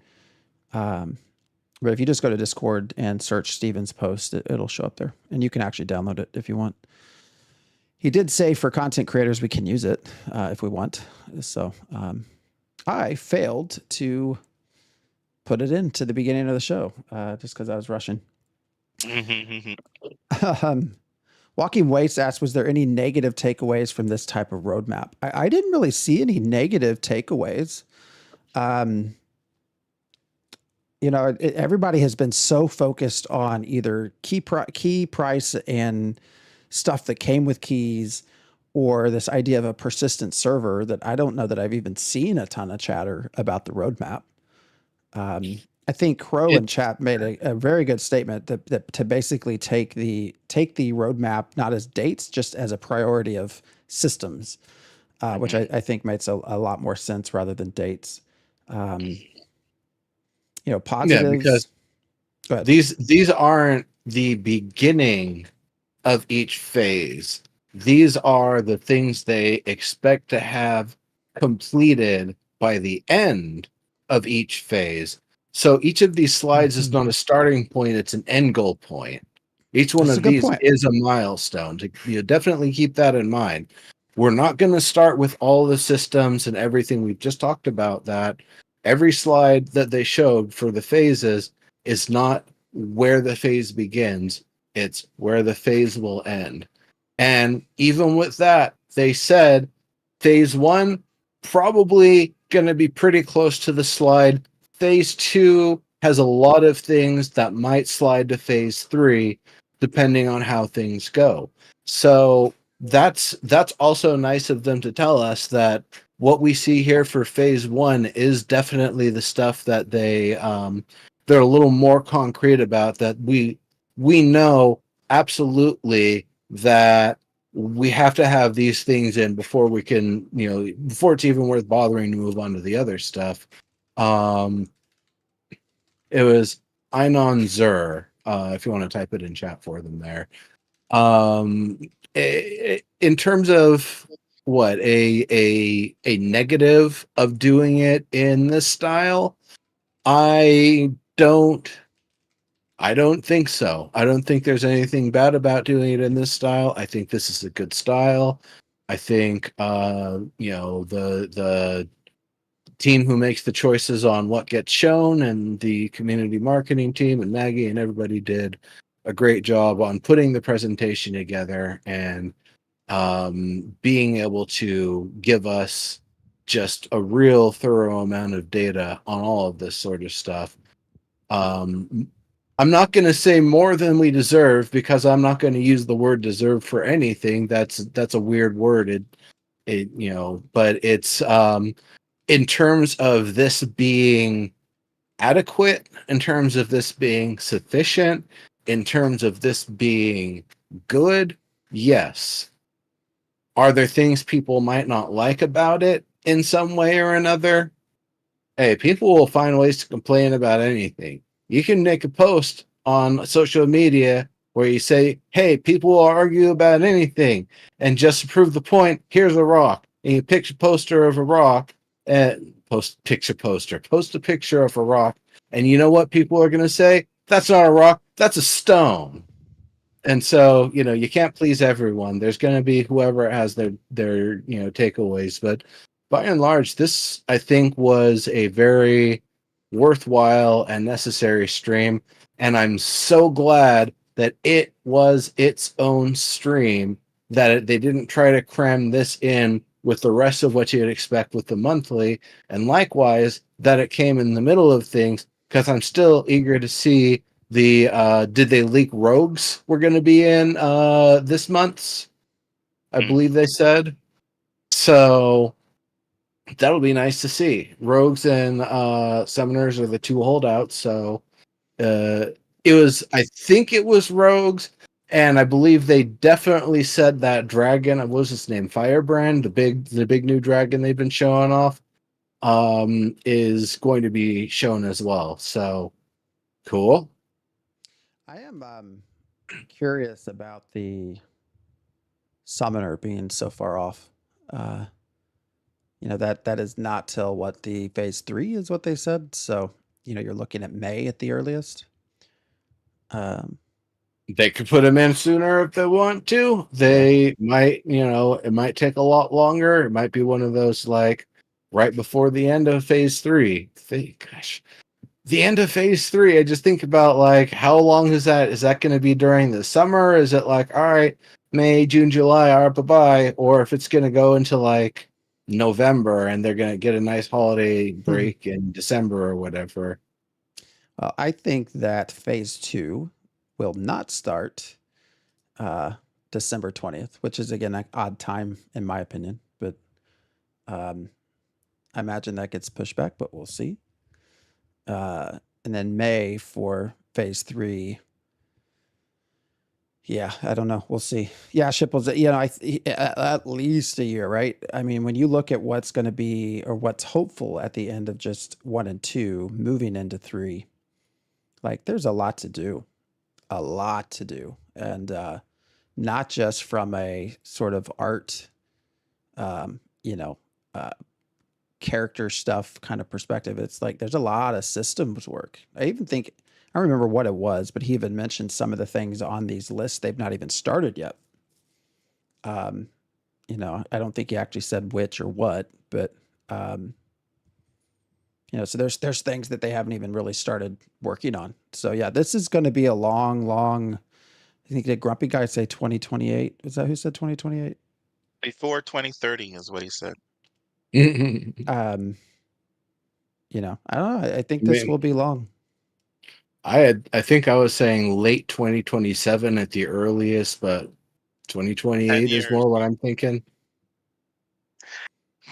But if you just go to Discord and search Steven's post, it'll show up there, and you can actually download it if you want. He did say for content creators we can use it if we want. So I failed to put it into the beginning of the show just because I was rushing. Walking Waste asked, was there any negative takeaways from this type of roadmap? I didn't really see any negative takeaways. Everybody has been so focused on either key price and stuff that came with keys, or this idea of a persistent server, that I don't know that I've even seen a ton of chatter about the roadmap. I think Crow in chat made a very good statement that to basically take the roadmap not as dates, just as a priority of systems, which I think makes a lot more sense rather than dates. Positives. Yeah, because these aren't the beginning of each phase. These are the things they expect to have completed by the end of each phase. So each of these slides is not a starting point, it's an end goal point. Each one of these is a milestone. You definitely keep that in mind. We're not going to start with all the systems and everything we've just talked about. That every slide that they showed for the phases is not where the phase begins, it's where the phase will end. And even with that, they said phase 1 probably going to be pretty close to the slide. Phase 2 has a lot of things that might slide to phase 3 depending on how things go. So that's also nice of them to tell us that what we see here for phase 1 is definitely the stuff that they're a little more concrete about, that we know absolutely that we have to have these things in before we can, before it's even worth bothering to move on to the other stuff. It was Einon Zur, if you want to type it in chat for them there. In terms of what a negative of doing it in this style, I don't I don't think so. I don't think there's anything bad about doing it in this style. I think this is a good style. I think the team who makes the choices on what gets shown and the community marketing team and Maggie and everybody did a great job on putting the presentation together and being able to give us just a real thorough amount of data on all of this sort of stuff. I'm not going to say more than we deserve because I'm not going to use the word deserve for anything. That's a weird word. But it's in terms of this being adequate, in terms of this being sufficient, in terms of this being good, yes. Are there things people might not like about it in some way or another? Hey, people will find ways to complain about anything. You can make a post on social media where you say, hey, people will argue about anything. And just to prove the point, here's a rock. And you picture a poster of a rock and post a picture of a rock. And you know what people are going to say? That's not a rock. That's a stone. And so, you can't please everyone. There's going to be whoever has their takeaways. But by and large, this, I think, was a very worthwhile and necessary stream. And I'm so glad that it was its own stream, that they didn't try to cram this in with the rest of what you'd expect with the monthly. And likewise, that it came in the middle of things, because I'm still eager to see did they leak rogues we're going to be in this month's, I believe they said. So that'll be nice to see. Rogues and summoners are the two holdouts. So I think it was rogues, and I believe they definitely said that dragon, what was his name, Firebrand, the big new dragon they've been showing off, is going to be shown as well. So cool. I am curious about the summoner being so far off. That is not till what, the phase 3 is what they said. So, you're looking at May at the earliest. They could put them in sooner if they want to. They might, it might take a lot longer. It might be one of those like right before the end of phase 3. Gosh, the end of phase 3. I just think about like how long is that? Is that going to be during the summer? Is it like, all right, May, June, July, all right, bye-bye? Or if it's going to go into like November and they're going to get a nice holiday break in December or whatever. I think that phase 2 will not start December 20th, which is, again, an odd time in my opinion. But I imagine that gets pushed back, but we'll see. And then May for phase 3. Yeah, I don't know. We'll see. Yeah, Shipple's, at least a year, right? I mean, when you look at what's going to be, or what's hopeful at the end of just 1 and 2, moving into 3, like there's a lot to do. And not just from a sort of art, character stuff kind of perspective. It's like there's a lot of systems work. I don't remember what it was, but he even mentioned some of the things on these lists they've not even started yet. I don't think he actually said which or what, but so there's things that they haven't even really started working on. So yeah, this is going to be a long. I think did Grumpy Guy say 2028? Was that who said 2028? Before 2030 is what he said. I don't know. I think this will be long. I think I was saying late 2027 at the earliest, but 2028 is more what I'm thinking.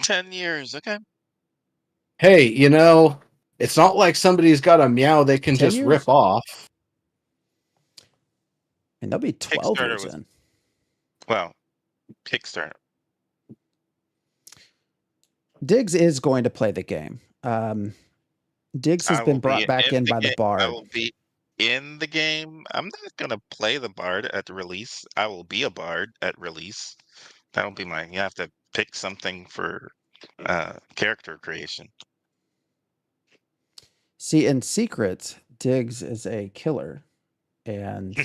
10 years, okay. Hey, it's not like somebody's got a meow they can just rip off. And they'll be 12 years in. Well, Kickstarter. Diggs is going to play the game. Diggs has been brought back in by the Bard. I will be in the game. I'm not going to play the Bard at the release. I will be a Bard at release. That'll be you have to pick something for character creation. See, in Secret, Diggs is a killer. and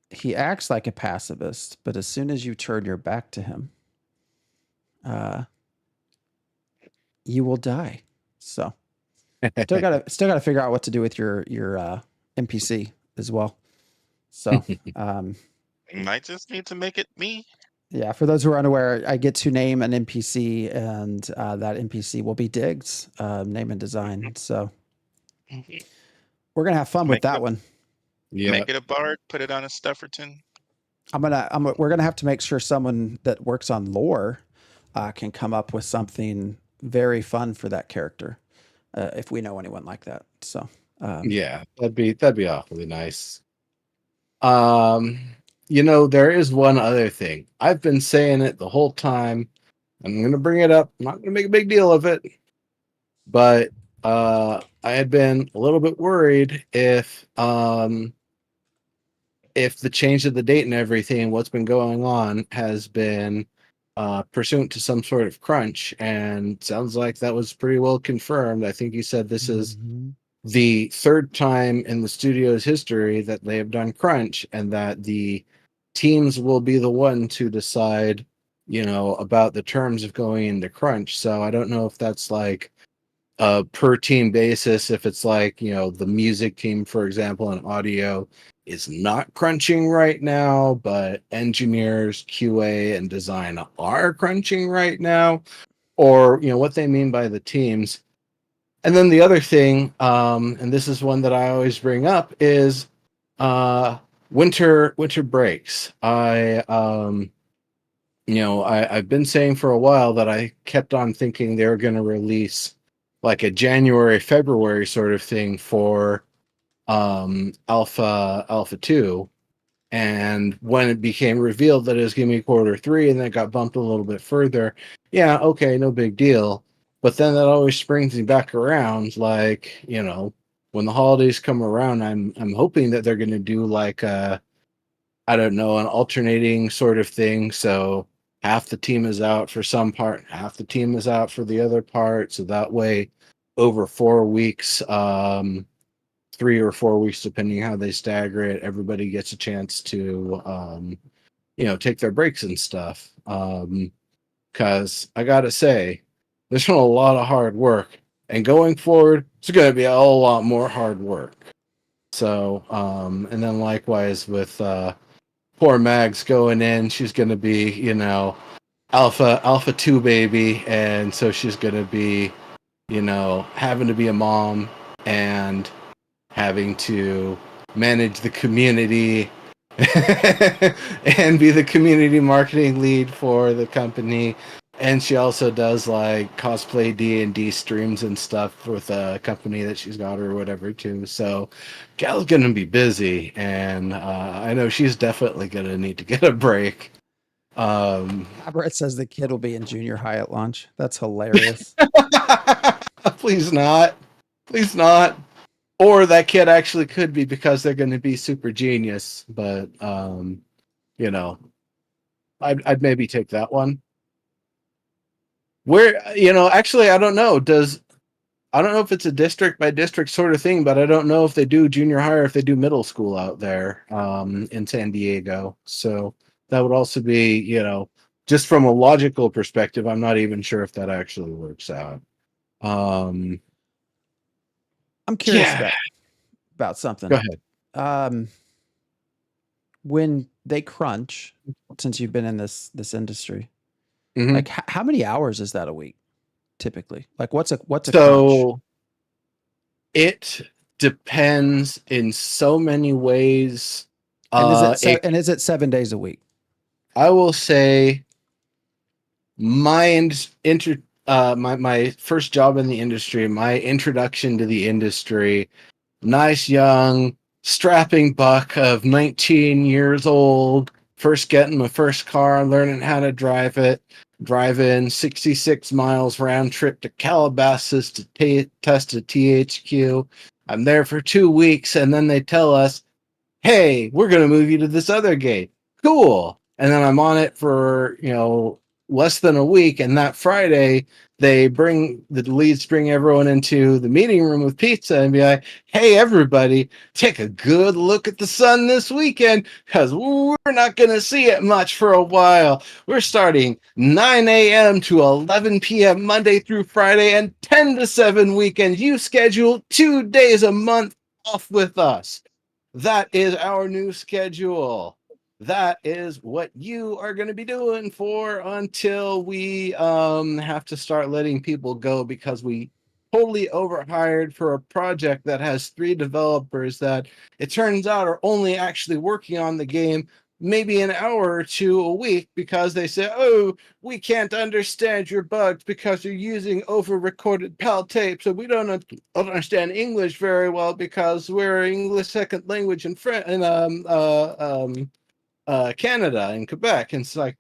he acts like a pacifist, but as soon as you turn your back to him, you will die. So still gotta figure out what to do with your NPC as well. So Might just need to make it me. yeah, for those who are unaware, I get to name an NPC, and that NPC will be Diggs, name and design. So we're gonna have fun with that one. Yeah. Make it a bard. Put it on a Stufferton. We're gonna have to make sure someone that works on lore can come up with something very fun for that character, if we know anyone like that. So Yeah, that'd be awfully nice. There is one other thing. I've been saying it the whole time. I'm gonna bring it up. I'm not gonna make a big deal of it. But I had been a little bit worried if the change of the date and everything, what's been going on, has been pursuant to some sort of crunch, and sounds like that was pretty well confirmed. I think you said this is the third time in the studio's history that they have done crunch, and that the teams will be the one to decide, about the terms of going into crunch. So I don't know if that's like a per team basis, if it's like, the music team, for example, and audio is not crunching right now, but engineers, QA, and design are crunching right now, or what they mean by the teams. And then the other thing, and this is one that I always bring up, is winter breaks. I've been saying for a while that I kept on thinking they were going to release like a January, February sort of thing for Alpha 2. And when it became revealed that it was going to be Q3, and then it got bumped a little bit further, yeah, okay, no big deal. But then that always springs me back around, like, when the holidays come around, I'm hoping that they're going to do like I don't know, an alternating sort of thing. So half the team is out for some part, half the team is out for the other part. So that way, over 4 weeks, 3 or 4 weeks, depending how they stagger it, everybody gets a chance to, take their breaks and stuff. Because I gotta say, there's been a lot of hard work, and going forward, it's going to be a whole lot more hard work. So, and then likewise with poor Mags going in, she's going to be, Alpha 2 baby, and so she's going to be, having to be a mom and having to manage the community and be the community marketing lead for the company. And she also does like cosplay D&D streams and stuff with a company that she's got or whatever too. So Gal's gonna be busy, and I know she's definitely gonna need to get a break. Brett says the kid will be in junior high at launch. That's hilarious. Please not. Or that kid actually could be, because they're going to be super genius. But I'd maybe take that one. Where actually, I don't know. I don't know if it's a district by district sort of thing, but I don't know if they do junior high or if they do middle school out there in San Diego. So that would also be, just from a logical perspective, I'm not even sure if that actually works out. I'm curious about something. Go ahead. When they crunch, since you've been in this industry, Mhm. like how many hours is that a week typically? Like what's a crunch? So it depends in so many ways. And is it 7 days a week? I will say my first job in the industry, my introduction to the industry, nice young strapping buck of 19 years old, first getting my first car, learning how to drive it, driving 66 miles round trip to Calabasas to test a THQ. I'm there for 2 weeks, and then they tell us, hey, we're going to move you to this other gate. Cool. And then I'm on it for, less than a week, and that Friday the leads bring everyone into the meeting room with pizza and be like, hey everybody, take a good look at the sun this weekend because we're not going to see it much for a while. We're starting 9 a.m. to 11 p.m. Monday through Friday and 10 to 7 weekends. You schedule 2 days a month off with us. That is our new schedule. That is what you are going to be doing for until we have to start letting people go because we totally overhired for a project that has 3 developers that it turns out are only actually working on the game maybe an hour or 2 a week because they say, oh, we can't understand your bugs because you're using over-recorded PAL tapes, and we don't understand English very well because we're English second language in Canada and Quebec. And it's like,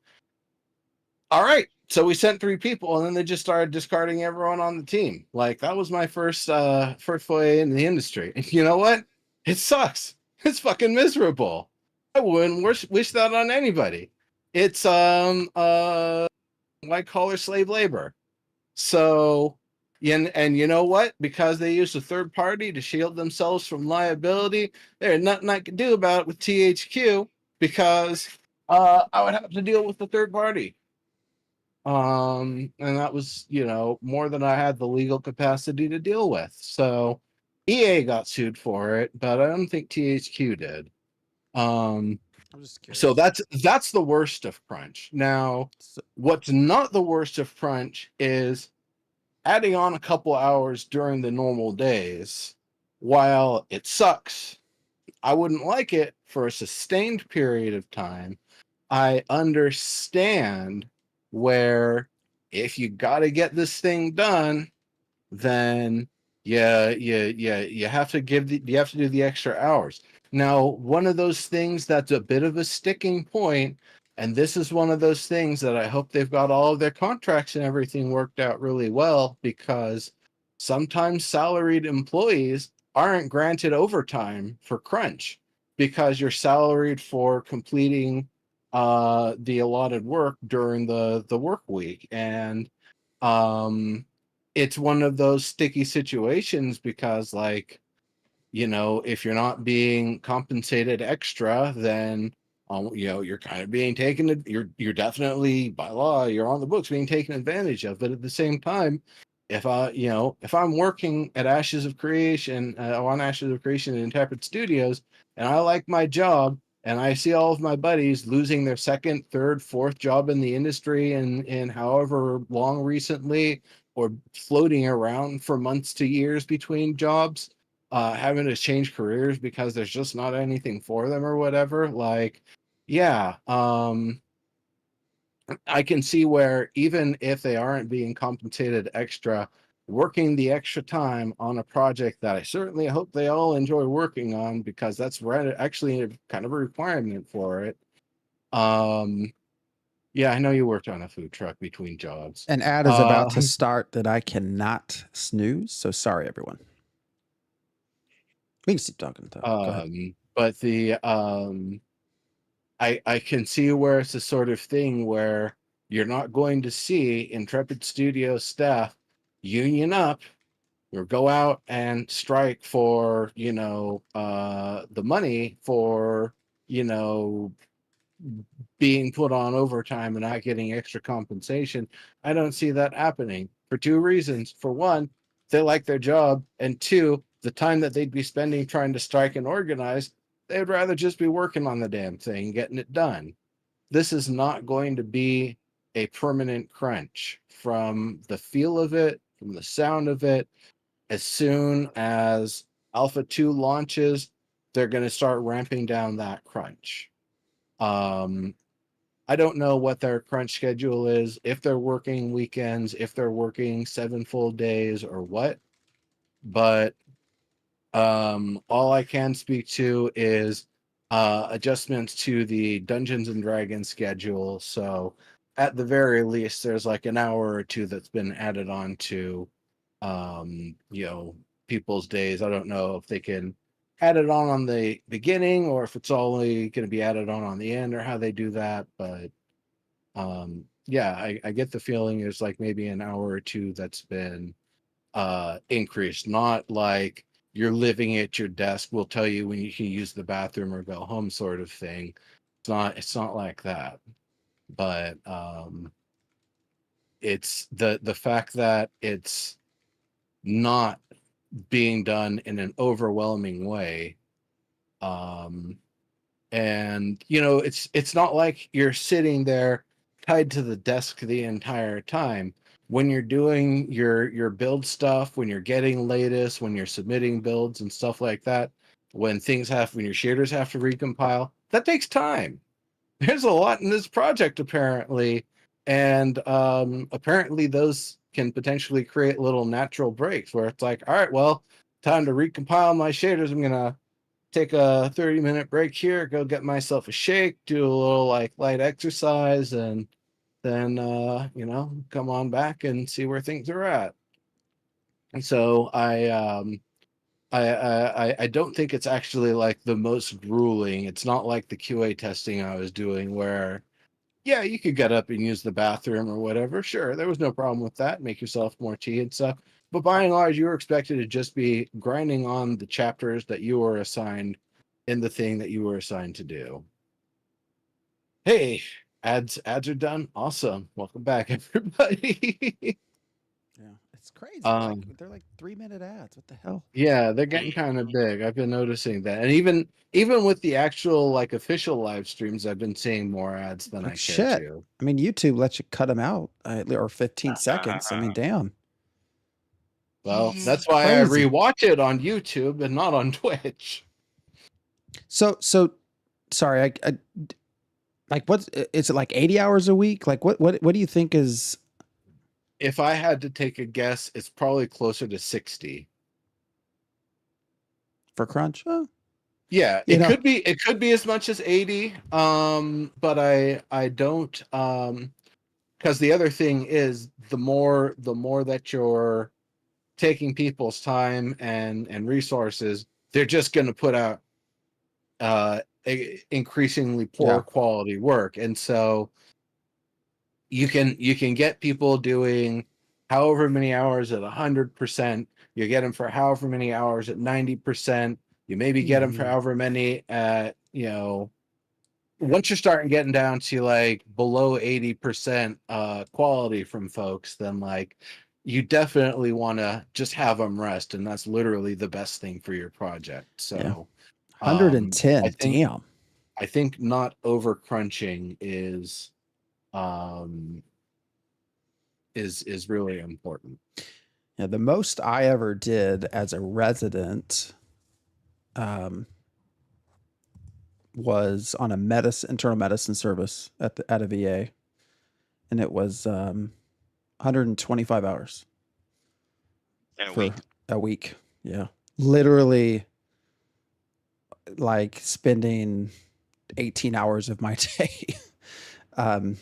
all right. So we sent 3 people, and then they just started discarding everyone on the team. Like that was my first foray in the industry. And you know what? It sucks. It's fucking miserable. I wouldn't wish that on anybody. It's white collar slave labor. So, and you know what? Because they use a third party to shield themselves from liability, there's nothing I can do about it with THQ because I would have to deal with the third party. And that was, more than I had the legal capacity to deal with. So EA got sued for it, but I don't think THQ did. I'm just curious. So that's the worst of crunch. Now, what's not the worst of crunch is adding on a couple hours during the normal days. While it sucks, I wouldn't like it for a sustained period of time. I understand where if you got to get this thing done, then you have to you have to do the extra hours. Now, one of those things that's a bit of a sticking point, and this is one of those things that I hope they've got all of their contracts and everything worked out really well, because sometimes salaried employees aren't granted overtime for crunch because you're salaried for completing the allotted work during the work week. And it's one of those sticky situations because, like, if you're not being compensated extra, then you're kind of being taken. You're definitely, by law, you're on the books being taken advantage of. But at the same time, if I'm working at Ashes of Creation, on Ashes of Creation in Intrepid Studios, and I like my job, and I see all of my buddies losing their second, third, fourth job in the industry in however long recently, or floating around for months to years between jobs, having to change careers because there's just not anything for them or whatever. Like, yeah, I can see where even if they aren't being compensated extra, working the extra time on a project that I certainly hope they all enjoy working on, because that's actually kind of a requirement for it. Yeah, I know you worked on a food truck between jobs. An ad is about to start that I cannot snooze. So sorry, everyone. We can keep talking. Go ahead. But I can see where it's the sort of thing where you're not going to see Intrepid Studio staff union up or go out and strike for, the money for, being put on overtime and not getting extra compensation. I don't see that happening for 2 reasons. For one, they like their job, and 2, the time that they'd be spending trying to strike and organize, they'd rather just be working on the damn thing, getting it done. This is not going to be a permanent crunch. From the feel of it, from the sound of it, as soon as Alpha 2 launches, they're going to start ramping down that crunch. I don't know what their crunch schedule is, if they're working weekends, if they're working 7 full days or what. But all I can speak to is adjustments to the Dungeons and Dragons schedule. So at the very least, there's like an hour or 2 that's been added on to people's days. I don't know if they can add it on the beginning, or if it's only going to be added on the end, or how they do that. But yeah, I get the feeling there's like maybe an hour or two that's been increased, not like you're living at your desk, we'll tell you when you can use the bathroom or go home sort of thing. It's not like that. But it's the fact that it's not being done in an overwhelming way. And it's not like you're sitting there tied to the desk the entire time. When you're doing your build stuff, when you're getting latest, when you're submitting builds and stuff like that, when your shaders have to recompile, that takes time. There's a lot in this project apparently, and apparently those can potentially create little natural breaks where it's like, all right, well, time to recompile my shaders. I'm gonna take a 30-minute break here, go get myself a shake, do a little like light exercise, and then come on back and see where things are at. And so I don't think it's actually like the most grueling. It's not like the QA testing I was doing where, yeah, you could get up and use the bathroom or whatever. Sure, there was no problem with that. Make yourself more tea and stuff. But by and large, you were expected to just be grinding on the chapters that you were assigned in the thing that you were assigned to do. Hey, ads are done. Awesome. Welcome back, everybody. Yeah, it's crazy. Um, They're like 3-minute ads. What the hell? Yeah, they're getting kind of big. I've been noticing that. And even with the actual like official live streams, I've been seeing more ads than I care Shit. to. I mean, YouTube lets you cut them out or 15 seconds. I mean, damn. Well, Mhm. that's why Crazy. I rewatch it on YouTube and not on Twitch. So sorry, I like what is it like 80 hours a week? Like what do you think is If I had to take a guess, it's probably closer to 60. for crunch? Oh, Yeah, you know, it could be as much as 80. But I don't because the other thing is the more that you're taking people's time and resources, they're just going to put out increasingly poor yeah. quality work. And so you can get people doing however many hours at 100%. You get them for however many hours at 90%. You maybe get them for Mhm. however many at once you're starting getting down to like below 80% quality from folks, then like you definitely want to just have them rest, and that's literally the best thing for your project. Yeah. So I 110. think Damn. not over crunching is really important. Yeah, the most I ever did as a resident was on a internal medicine service at a VA, and it was 125 hours In a for week. a week. Yeah, literally, like spending 18 hours of my day Mhm.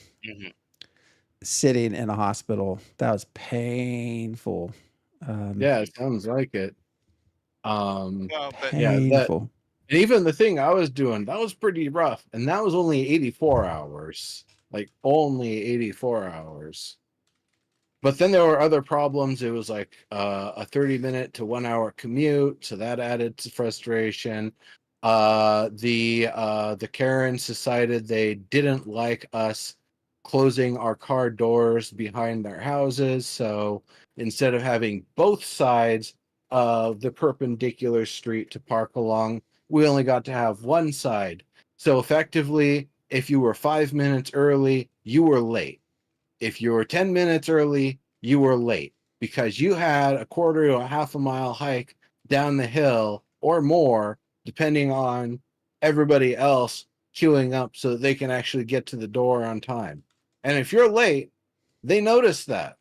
sitting in a hospital. That was painful. Yeah, it sounds like it. Well, but Yeah, that Painful. and even the thing I was doing, that was pretty rough, and that was only 84 hours. Like only 84 hours. But then there were other problems. It was like a 30-minute to 1 hour commute, so that added to frustration. The Karens decided they didn't like us closing our car doors behind their houses, so instead of having both sides of the perpendicular street to park along, we only got to have one side. So effectively, if you were 5 minutes early, you were late. If you were 10 minutes early, you were late because you had a quarter to a half a mile hike down the hill or more, depending on everybody else queuing up so that they can actually get to the door on time. And if you're late, they notice that.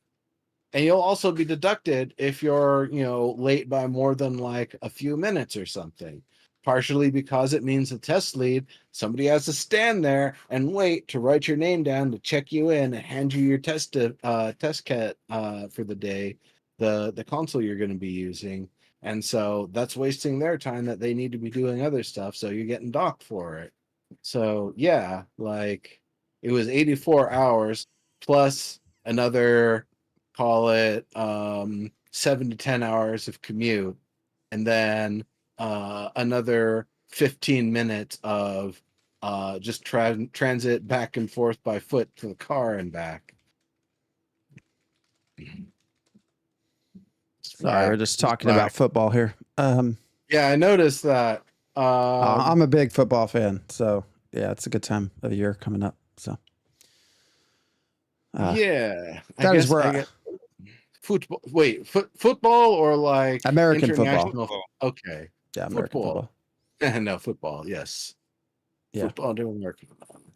And you'll also be deducted if you're, late by more than like a few minutes or something. Partially because it means the test lead, somebody has to stand there and wait to write your name down to check you in and hand you your test kit for the day, the console you're going to be using. And so that's wasting their time that they need to be doing other stuff. So you're getting docked for it. So yeah, like it was 84 hours plus another, call it 7 to 10 hours of commute, and then another 15 minutes of just transit back and forth by foot to the car and back. Sorry, we're just talking about football here. Yeah, I noticed that. I'm a big football fan, so yeah, it's a good time of year coming up. So yeah, that is where football. Wait, football or like American international? football. Okay, yeah, American football. No, football. Yes, Yeah. football to American.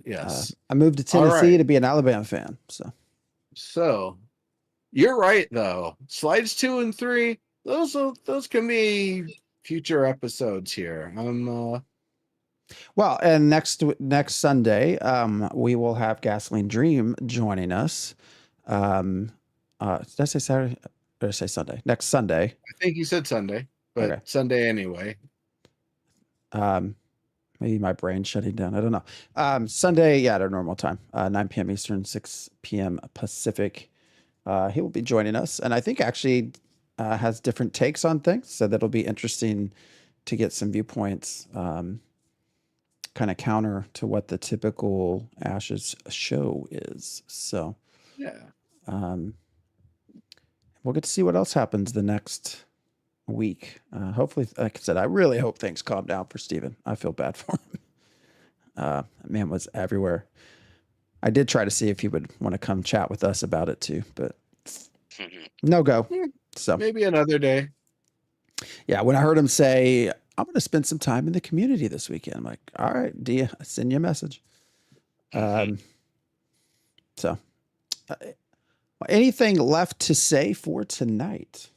Yes, I moved to Tennessee to be an Alabama fan. So you're right though. Slides 2 and 3, those can be future episodes here. Well, and next Sunday, we will have Gasoline Dream joining us. Did I say Saturday? Or did I say Sunday? Next Sunday. I think you said Sunday, but Okay. Sunday anyway. Maybe my brain's shutting down. I don't know. Sunday, at our normal time, 9 p.m. Eastern, 6 p.m. Pacific. He will be joining us, and I think actually has different takes on things, so that'll be interesting to get some viewpoints, kind of counter to what the typical Ashes show is. So Yeah. We'll get to see what else happens the next week. Hopefully, like I said, I really hope things calm down for Steven. I feel bad for him. That man was everywhere. I did try to see if he would want to come chat with us about it too, but no go. So maybe another day. Yeah, when I heard him say, I'm going to spend some time in the community this weekend, I'm like, all right, Dia, I send you a message. So anything left to say for tonight?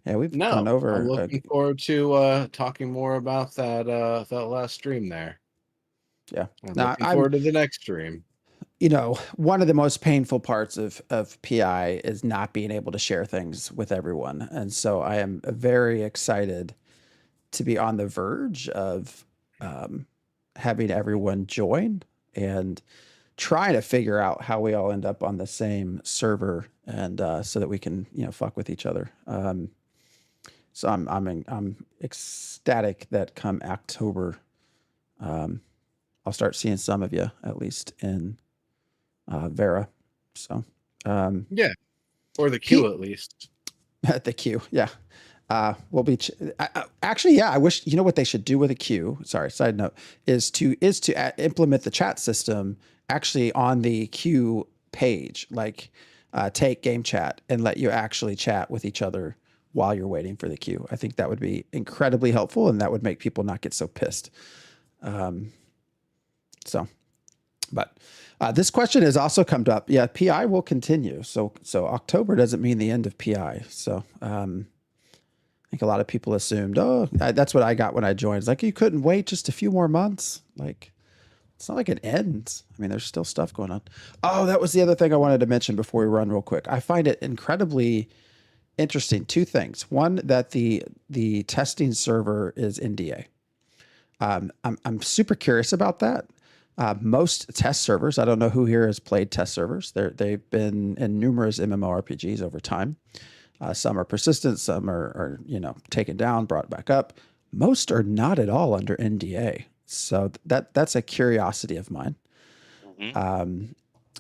Yeah, we've gone over. I'm looking forward to talking more about that last stream there. Yeah. I'm looking forward to the next stream. You know, one of the most painful parts of PI is not being able to share things with everyone. And so I am very excited to be on the verge of having everyone join and trying to figure out how we all end up on the same server, and so that we can, fuck with each other. So I'm ecstatic that come October, I'll start seeing some of you at least in Vera. So yeah, or the queue at least. At the queue, yeah. We'll be actually, yeah. I wish, what they should do with a queue. Sorry, side note is to implement the chat system actually on the queue page, like take game chat and let you actually chat with each other while you're waiting for the queue. I think that would be incredibly helpful, and that would make people not get so pissed. But this question has also come up. Yeah, PI will continue. So October doesn't mean the end of PI. So I think a lot of people assumed, that's what I got when I joined. It's like, you couldn't wait just a few more months. Like, it's not like it ends. I mean, there's still stuff going on. Oh, that was the other thing I wanted to mention before we run real quick. I find it incredibly interesting. Two things. One, that the testing server is NDA. I'm super curious about that. Most test servers, I don't know who here has played test servers. They've been in numerous MMORPGs over time. Some are persistent, some are taken down, brought back up. Most are not at all under NDA. So that's a curiosity of mine. And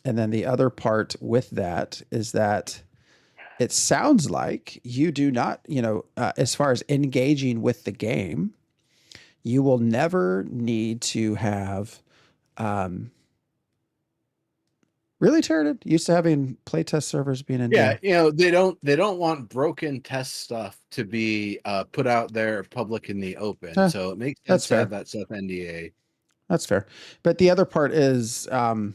then the other part with that is that it sounds like you do not, as far as engaging with the game, you will never need to have really, Turreted? Used to having playtest servers being in. Yeah, they don't want broken test stuff to be put out there public in the open. So it makes sense to have that stuff NDA. That's fair. But the other part is, not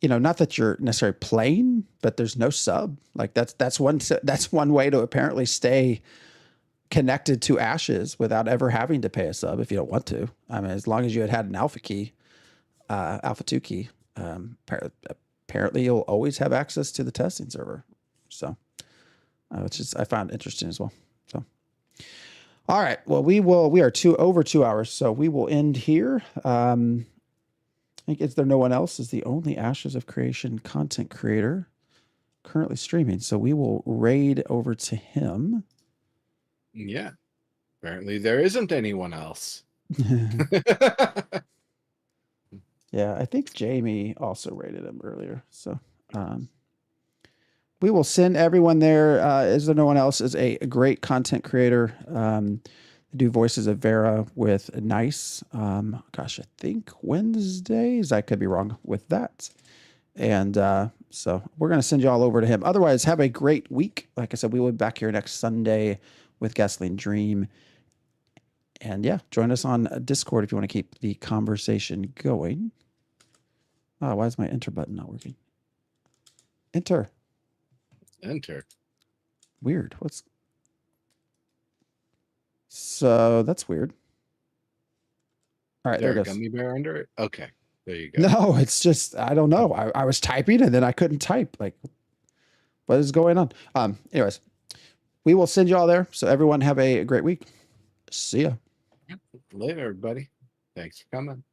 that you're necessarily playing, but there's no sub. Like that's one way to apparently stay connected to Ashes without ever having to pay a sub if you don't want to. I mean, as long as you had an alpha key. Alpha 2 key. Apparently you'll always have access to the testing server. So, which is, I found interesting as well. So, all right. Well, we are over 2 hours, so we will end here. And think Is There No One Else is the only Ashes of Creation content creator currently streaming. So we will raid over to him. Yeah. Apparently there isn't anyone else. Yeah, I think Jamie also rated him earlier. So we will send everyone there. Is There No One Else is a great content creator. They do voices of Vera with Nice. Gosh, I think Wednesdays. I could be wrong with that. And so we're going to send you all over to him. Otherwise, have a great week. Like I said, we will be back here next Sunday with Gasoline Dream. And yeah, join us on Discord if you want to keep the conversation going. Oh, why is my enter button not working? Enter. Enter. Weird. So that's weird. All right, there it goes. Gummy bear under it? Okay. There you go. No, it's just, I don't know. I was typing and then I couldn't type. Like, what is going on? Anyways, we will send you all there. So everyone have a great week. See ya. Later, everybody. Thanks for coming.